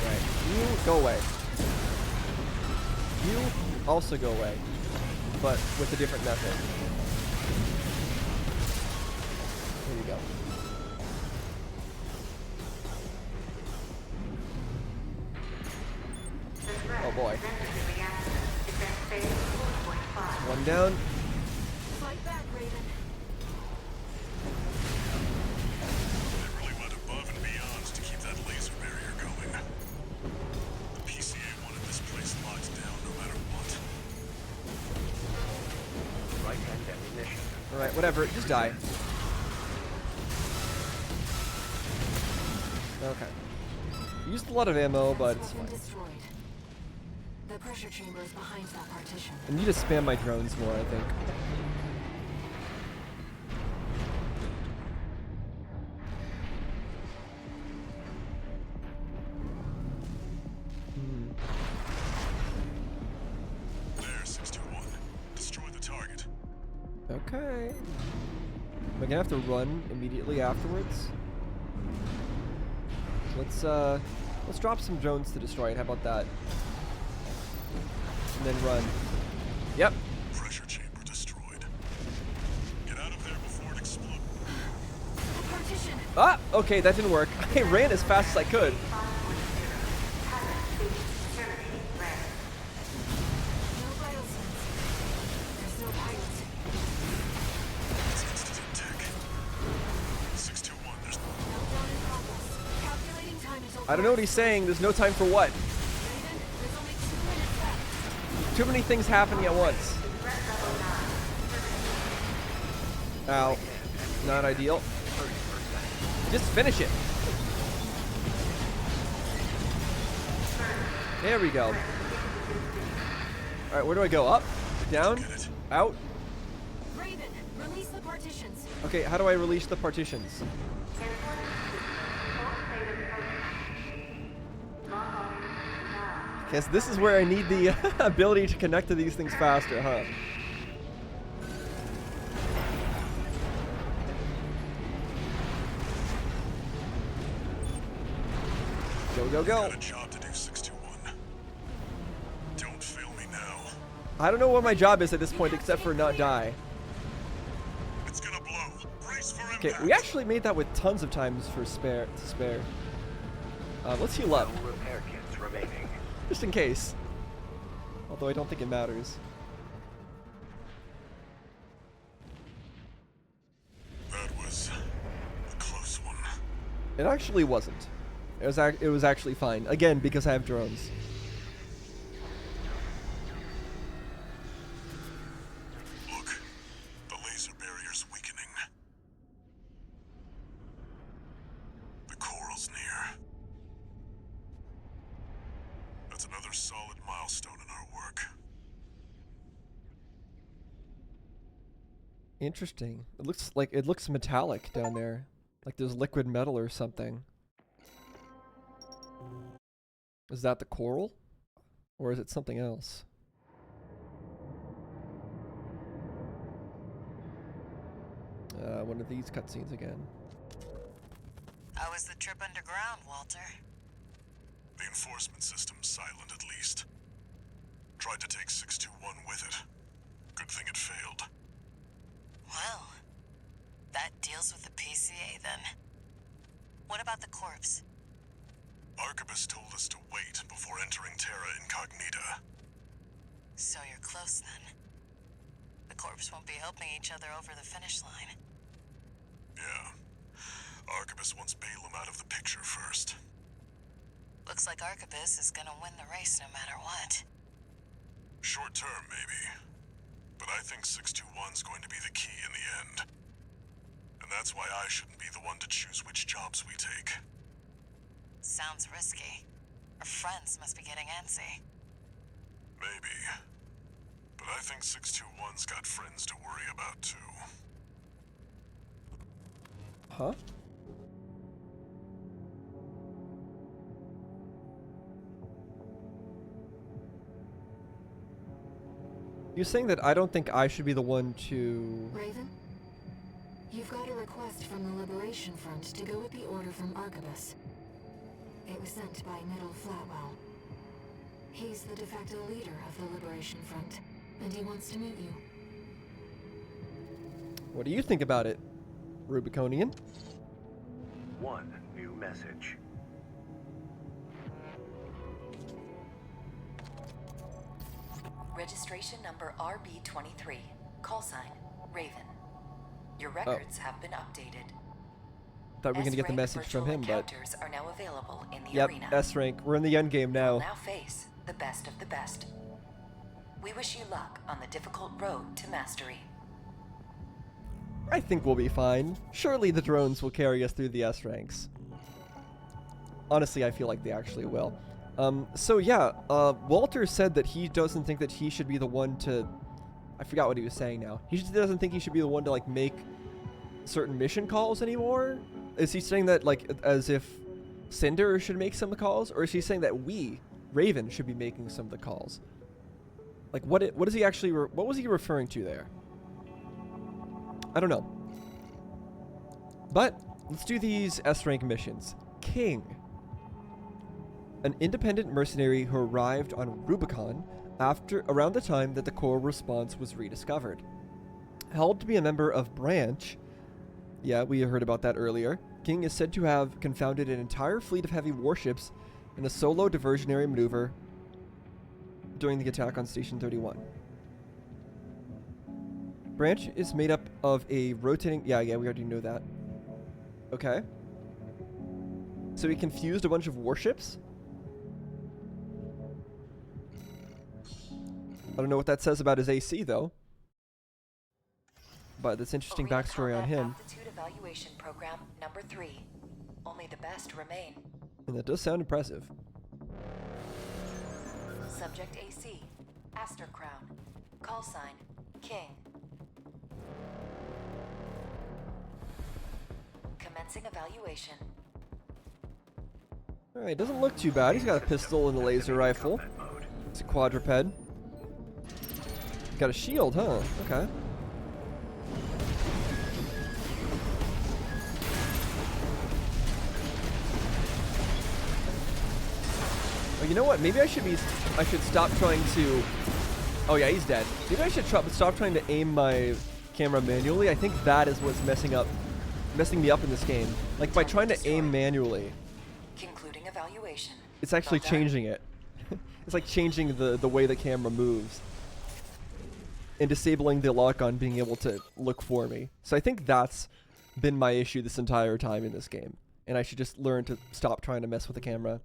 Right, you go away. You also go away, but with a different method. There you go. boy. Emergency reactor. Defense phase 4.5. One down. Fight back, Raven. They really went above and beyond to keep that laser barrier going. The PCA wanted this place locked down no matter what. Right-hand ammunition. Alright, whatever. Just die. Okay. Used a lot of ammo, but it's Weapon fine. destroyed. The pressure chamber is behind that partition. I need to spam my drones more, I think. There, 621. Destroy the target. Okay. Am I gonna have to run immediately afterwards? Let's drop some drones to destroy it. How about that? And then run. Yep. Pressure chamber destroyed. Get out of there before it explodes. The partition! Ah! Okay, that didn't work. I ran as fast as I could. 5.0. Pilot speech terminating red. No vital signs. There's no pilot. It's instant tech. 621, there's Countdown in progress. Calculating time until I don't know what he's saying. There's no time for what? Raven, there's only 2 minutes left. Too many things happening at once. Threat level 9. Ow. Not ideal. Just finish it. There we go. Alright, where do I go? Up? Down? Out? Raven, release the partitions. Okay, how do I release the partitions? Guess this is where I need the ability to connect to these things faster, huh? Go, go, go. got a job to do, 621. Don't fail me now. I don't know what my job is at this point except for not die. It's gonna blow. Brace for Okay, impact. we actually made that with tons of times for spare. Let's heal up, No repair kits remaining. just in case. Although I don't think it matters. That was a close one. It actually wasn't. It was actually fine. Again, because I have drones. Look, the laser barrier's weakening. The coral's near. That's another solid milestone in our work. Interesting. It looks metallic down there. Like there's liquid metal or something. Is that the coral? Or is it something else? One of these cutscenes again. How was the trip underground, Walter? The enforcement system's silent at least. Tried to take 621 with it. Good thing it failed. Well, that deals with the PCA then. What about the corpse? Arquebus told us to wait before entering Terra Incognita. So you're close then. The corpse won't be helping each other over the finish line. Yeah. Arquebus wants Balaam out of the picture first. Looks like Arquebus is gonna win the race no matter what. Short term, maybe. But I think 621's going to be the key in the end. And that's why I shouldn't be the one to choose which jobs we take. Sounds risky. Our friends must be getting antsy. Maybe. But I think 621's got friends to worry about too. Huh? You're saying that I don't think I should be the one to... Raven, you've got a request from the Liberation Front to go with the order from Arquebus. It was sent by Middle Flatwell. He's the de facto leader of the Liberation Front, and he wants to meet you. What do you think about it, Rubiconian? One new message. Registration number RB23. Call sign, Raven. Your records have been updated. Thought we were gonna get the message from him, but encounters are now available in the yep, arena. S rank. We're in the end game now. Now face the best of the best. We wish you luck on the difficult road to mastery. I think we'll be fine. Surely the drones will carry us through the S ranks. Honestly, I feel like they actually will. So yeah, Walter said that he doesn't think that he should be the one to... I forgot what he was saying now. He just doesn't think he should be the one to, like, make certain mission calls anymore? Is he saying that, like, as if Cinder should make some of the calls? Or is he saying that we, Raven, should be making some of the calls? Like, what is he actually... what was he referring to there? I don't know. But let's do these S-rank missions. King. An independent mercenary who arrived on Rubicon around the time that the core response was rediscovered. Held to be a member of Branch, yeah, we heard about that earlier, King is said to have confounded an entire fleet of heavy warships in a solo diversionary maneuver during the attack on Station 31. Branch is made up of a rotating... Yeah, we already know that. Okay. So he confused a bunch of warships? I don't know what that says about his AC, though. But that's interesting Arena backstory on Combat him. Aptitude Evaluation Program number 3. Only the best remain. And that does sound impressive. Subject AC, Aster Crown. Call sign, King. Commencing evaluation. Alright, doesn't look too bad. He's got a pistol and a laser rifle. It's a quadruped. Got a shield, huh? Okay. Oh, you know what? Maybe I should stop trying to... Oh yeah, he's dead. Maybe I should stop trying to aim my camera manually. I think that is what's messing me up in this game. Like, by trying to aim manually, Concluding evaluation. it's actually changing it. It's like changing the way the camera moves. And disabling the lock on being able to look for me. So I think that's been my issue this entire time in this game. And I should just learn to stop trying to mess with the camera.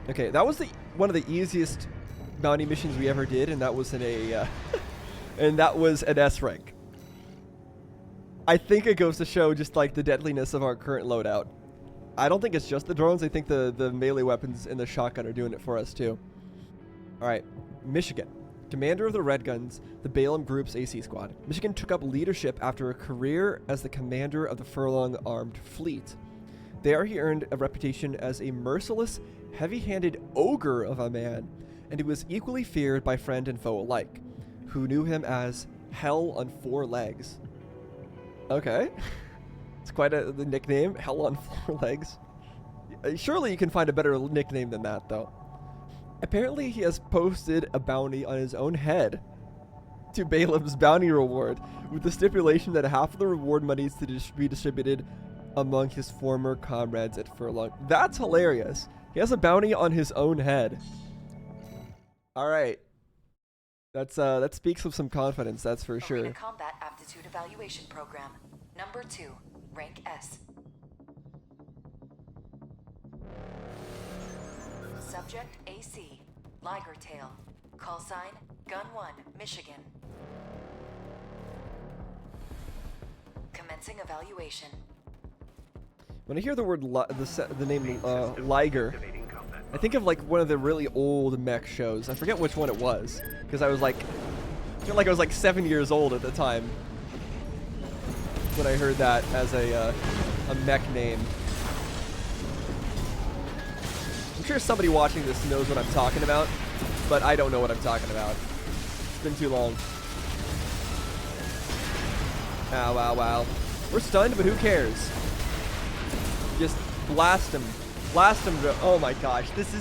Okay, that was one of the easiest bounty missions we ever did, and that was in a and that was an S rank. I think it goes to show just like the deadliness of our current loadout. I don't think it's just the drones. I think the melee weapons and the shotgun are doing it for us too. All right, Michigan, commander of the Red Guns, the Balaam Group's AC squad. Michigan took up leadership after a career as the commander of the Furlong Armed Fleet. There he earned a reputation as a merciless, heavy-handed ogre of a man, and he was equally feared by friend and foe alike, who knew him as Hell on 4 Legs. Okay. It's quite the nickname, Hell on 4 Legs. Surely you can find a better nickname than that, though. Apparently he has posted a bounty on his own head to Balaam's bounty reward, with the stipulation that half of the reward money is to be distributed among his former comrades at Furlong. That's hilarious. He has a bounty on his own head. All right. That speaks of some confidence, that's for sure. Arena Combat Aptitude Evaluation Program number 2, rank S. Subject AC, Liger Tail. Call sign, Gun 1, Michigan. Commencing evaluation. When I hear the word the name Liger, I think of like one of the really old mech shows. I forget which one it was, because I feel like I was like 7 years old at the time when I heard that as a mech name. I'm sure somebody watching this knows what I'm talking about, but I don't know what I'm talking about. It's been too long. Ow, ow, ow. We're stunned, but who cares? Just blast him. Blast him. Oh my gosh, this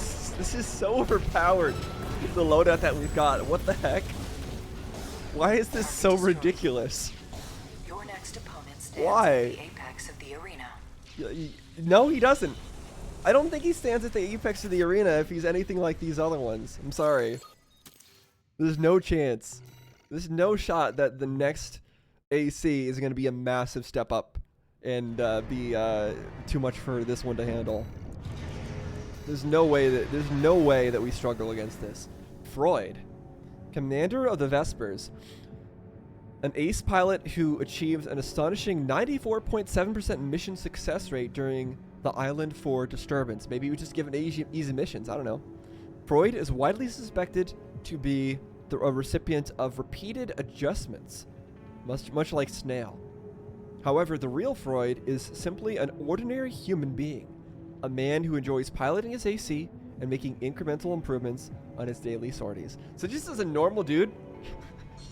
is so overpowered. The loadout that we've got. What the heck? Why is this so ridiculous? Your next opponent stands Why? at the apex of the arena. No, he doesn't. I don't think he stands at the apex of the arena if he's anything like these other ones. I'm sorry. There's no chance. There's no shot that the next AC is going to be a massive step up and be too much for this one to handle. There's no way that we struggle against this. Freud, commander of the Vespers, an ace pilot who achieved an astonishing 94.7% mission success rate during the Island 4 disturbance. Maybe he was just given easy missions. I don't know. Freud is widely suspected to be a recipient of repeated adjustments, much like Snail. However, the real Freud is simply an ordinary human being, a man who enjoys piloting his AC and making incremental improvements on his daily sorties. So just as a normal dude,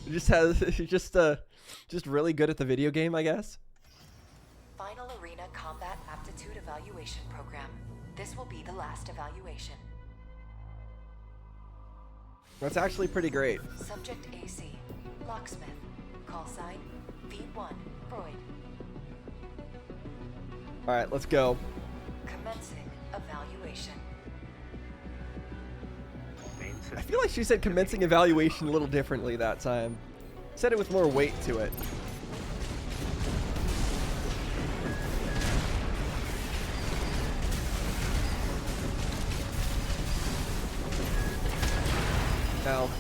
just really good at the video game, I guess. Final Arena Combat Aptitude Evaluation Program. This will be the last evaluation. That's actually pretty great. Subject AC, Locksmith. Call sign, V1, Freud. Alright, let's go. Commencing evaluation. I feel like she said commencing evaluation a little differently that time. Said it with more weight to it. Ow.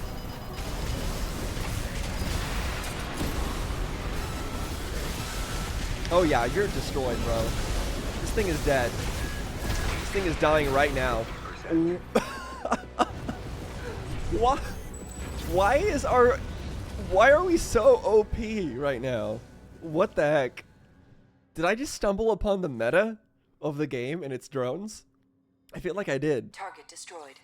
Oh yeah, you're destroyed, bro. This thing is dead. This thing is dying right now. Why are we so OP right now? What the heck? Did I just stumble upon the meta of the game and its drones? I feel like I did. Target destroyed.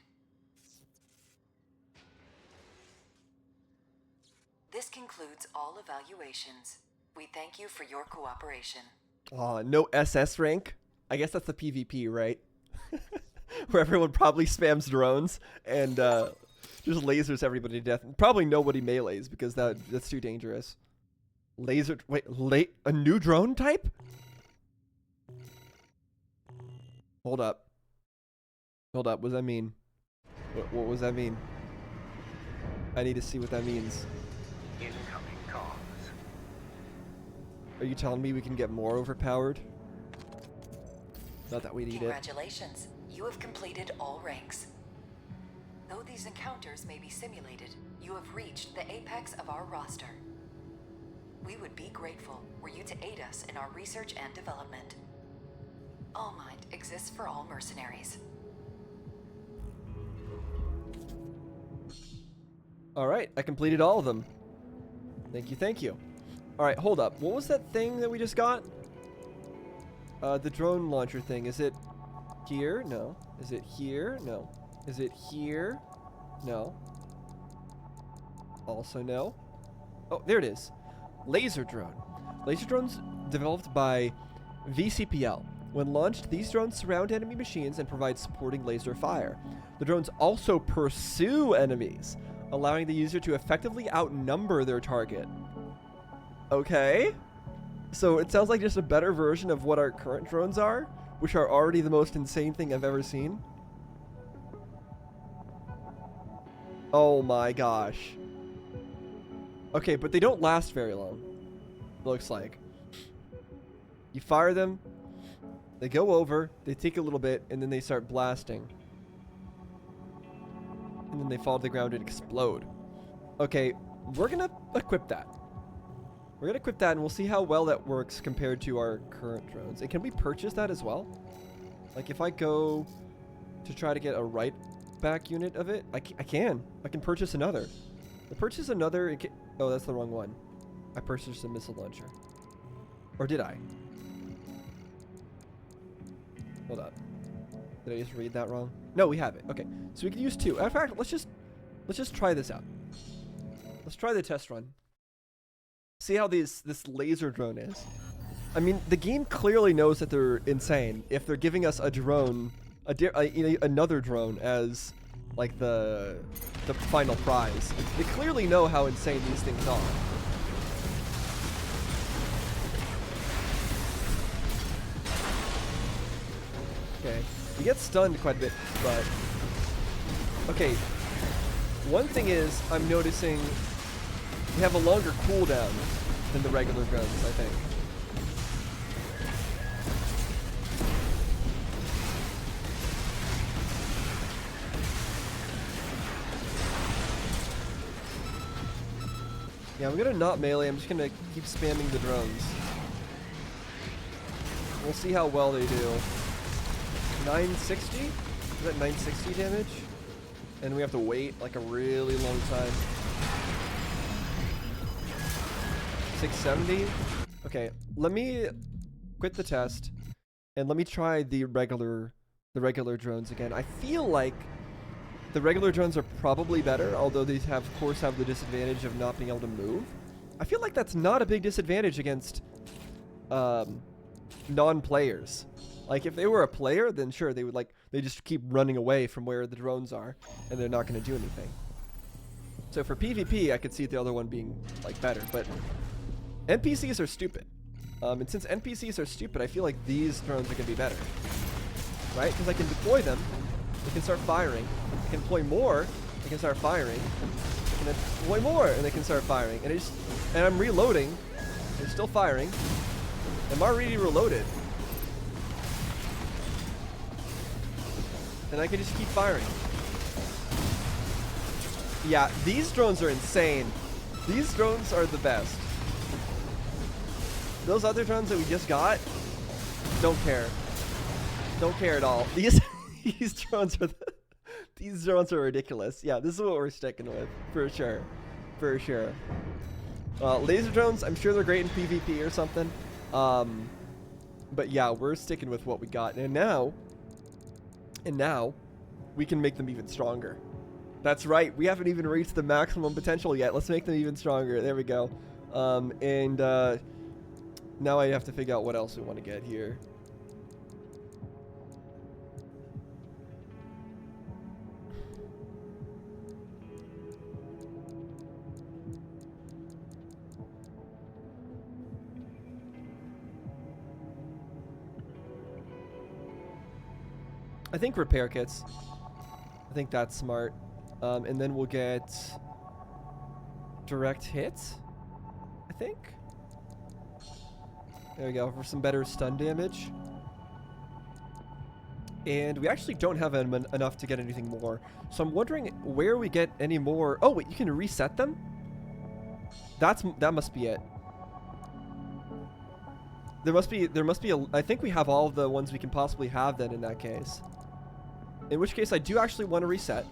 This concludes all evaluations. We thank you for your cooperation. Aw, no SS rank? I guess that's the PvP, right? Where everyone probably spams drones and just lasers everybody to death. Probably nobody melees because that's too dangerous. Laser... Wait, a new drone type? Hold up. Hold up, what does that mean? What does that mean? I need to see what that means. Incoming comms. Are you telling me we can get more overpowered? Not that we need it. Congratulations. You have completed all ranks. Though these encounters may be simulated, you have reached the apex of our roster. We would be grateful were you to aid us in our research and development. All Mind exists for all mercenaries. Alright, I completed all of them. Thank you, thank you. Alright, hold up. What was that thing that we just got? The drone launcher thing. Is it here? No. Is it here? No. Is it here? No. Also no. Oh, there it is. Laser drone. Laser drones developed by VCPL. When launched, these drones surround enemy machines and provide supporting laser fire. The drones also pursue enemies, allowing the user to effectively outnumber their target. Okay. So it sounds like just a better version of what our current drones are, which are already the most insane thing I've ever seen. Oh my gosh. Okay, but they don't last very long, looks like. You fire them, they go over, they take a little bit, and then they start blasting. And then they fall to the ground and explode. Okay, we're gonna equip that. We're gonna equip that and we'll see how well that works compared to our current drones. And can we purchase that as well? Like if I go to try to get a right back unit of it, I can purchase another. I purchase another, oh that's the wrong one. I purchased a missile launcher. Or did I? Hold up. Did I just read that wrong? No, we have it. Okay, so we can use two. In fact, let's just try this out. Let's try the test run. See how this laser drone is. I mean, the game clearly knows that they're insane if they're giving us a drone, another drone as like the final prize. They clearly know how insane these things are. Okay, We get stunned quite a bit, but... Okay, one thing is, I'm noticing we have a longer cooldown than the regular drones, I think. Yeah, I'm gonna not melee, I'm just gonna keep spamming the drones. We'll see how well they do. 960? Is that 960 damage? And we have to wait like a really long time. 670? Okay, let me quit the test and let me try the regular drones again. I feel like the regular drones are probably better, although these have, of course, have the disadvantage of not being able to move. I feel like that's not a big disadvantage against non-players. Like, if they were a player, then sure, they would they just keep running away from where the drones are, and they're not going to do anything. So for PvP, I could see the other one being, like, better, but NPCs are stupid. And since NPCs are stupid, I feel like these drones are going to be better. Right? Because I can deploy them, they can start firing, I can deploy more, they can start firing, I can deploy more, and they can start firing, and I'm reloading, they're still firing, I'm already reloaded. And I can just keep firing. Yeah, these drones are insane. These drones are the best. Those other drones that we just got, don't care. Don't care at all. These drones are ridiculous. Yeah, this is what we're sticking with for sure, for sure. Laser drones, I'm sure they're great in PvP or something. But yeah, we're sticking with what we got, and now we can make them even stronger. That's right, we haven't even reached the maximum potential yet. Let's make them even stronger. There we go. Now I have to figure out what else we want to get here. I think repair kits. I think that's smart. And then we'll get direct hits, I think. There we go, for some better stun damage. And we actually don't have enough to get anything more. So I'm wondering where we get any more. Oh wait, you can reset them? That must be it. There must be a, I think we have all of the ones we can possibly have then in that case. In which case I do actually want to reset.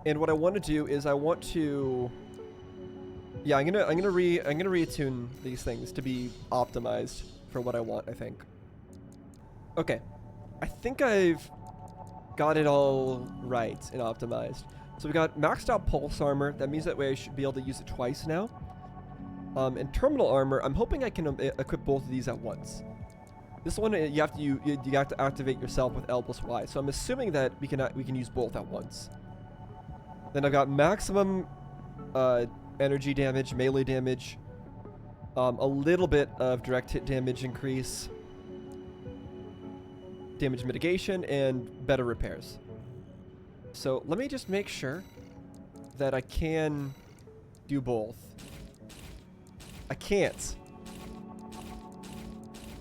And what I want to do is I want to, yeah, I'm gonna reattune these things to be optimized for what I want, I think. Okay. I think I've got it all right and optimized. So we got maxed out pulse armor. That means that way I should be able to use it twice now. And terminal armor, I'm hoping I can equip both of these at once. This one you have to activate yourself with L plus Y. So I'm assuming that we can use both at once. Then I've got maximum energy damage, melee damage, a little bit of direct hit damage increase, damage mitigation, and better repairs. So let me just make sure that I can do both. I can't.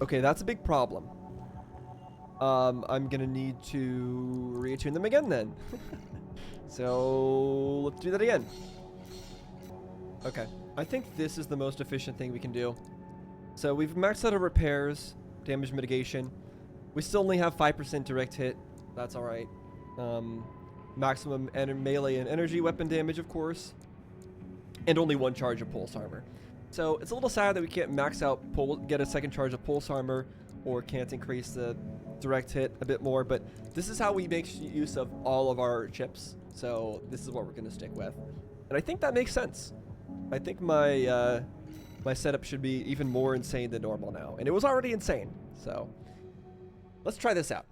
Okay, that's a big problem. I'm gonna need to reattune them again then. So let's do that again. Okay, I think this is the most efficient thing we can do. So we've maxed out our repairs, damage mitigation. We still only have 5% direct hit. That's all right. Maximum melee and energy weapon damage, of course, and only one charge of pulse armor. So it's a little sad that we can't max out, get a second charge of pulse armor, or can't increase the direct hit a bit more. But this is how we make use of all of our chips. So this is what we're gonna stick with, and I think that makes sense. I think my my setup should be even more insane than normal now, and it was already insane. So let's try this out.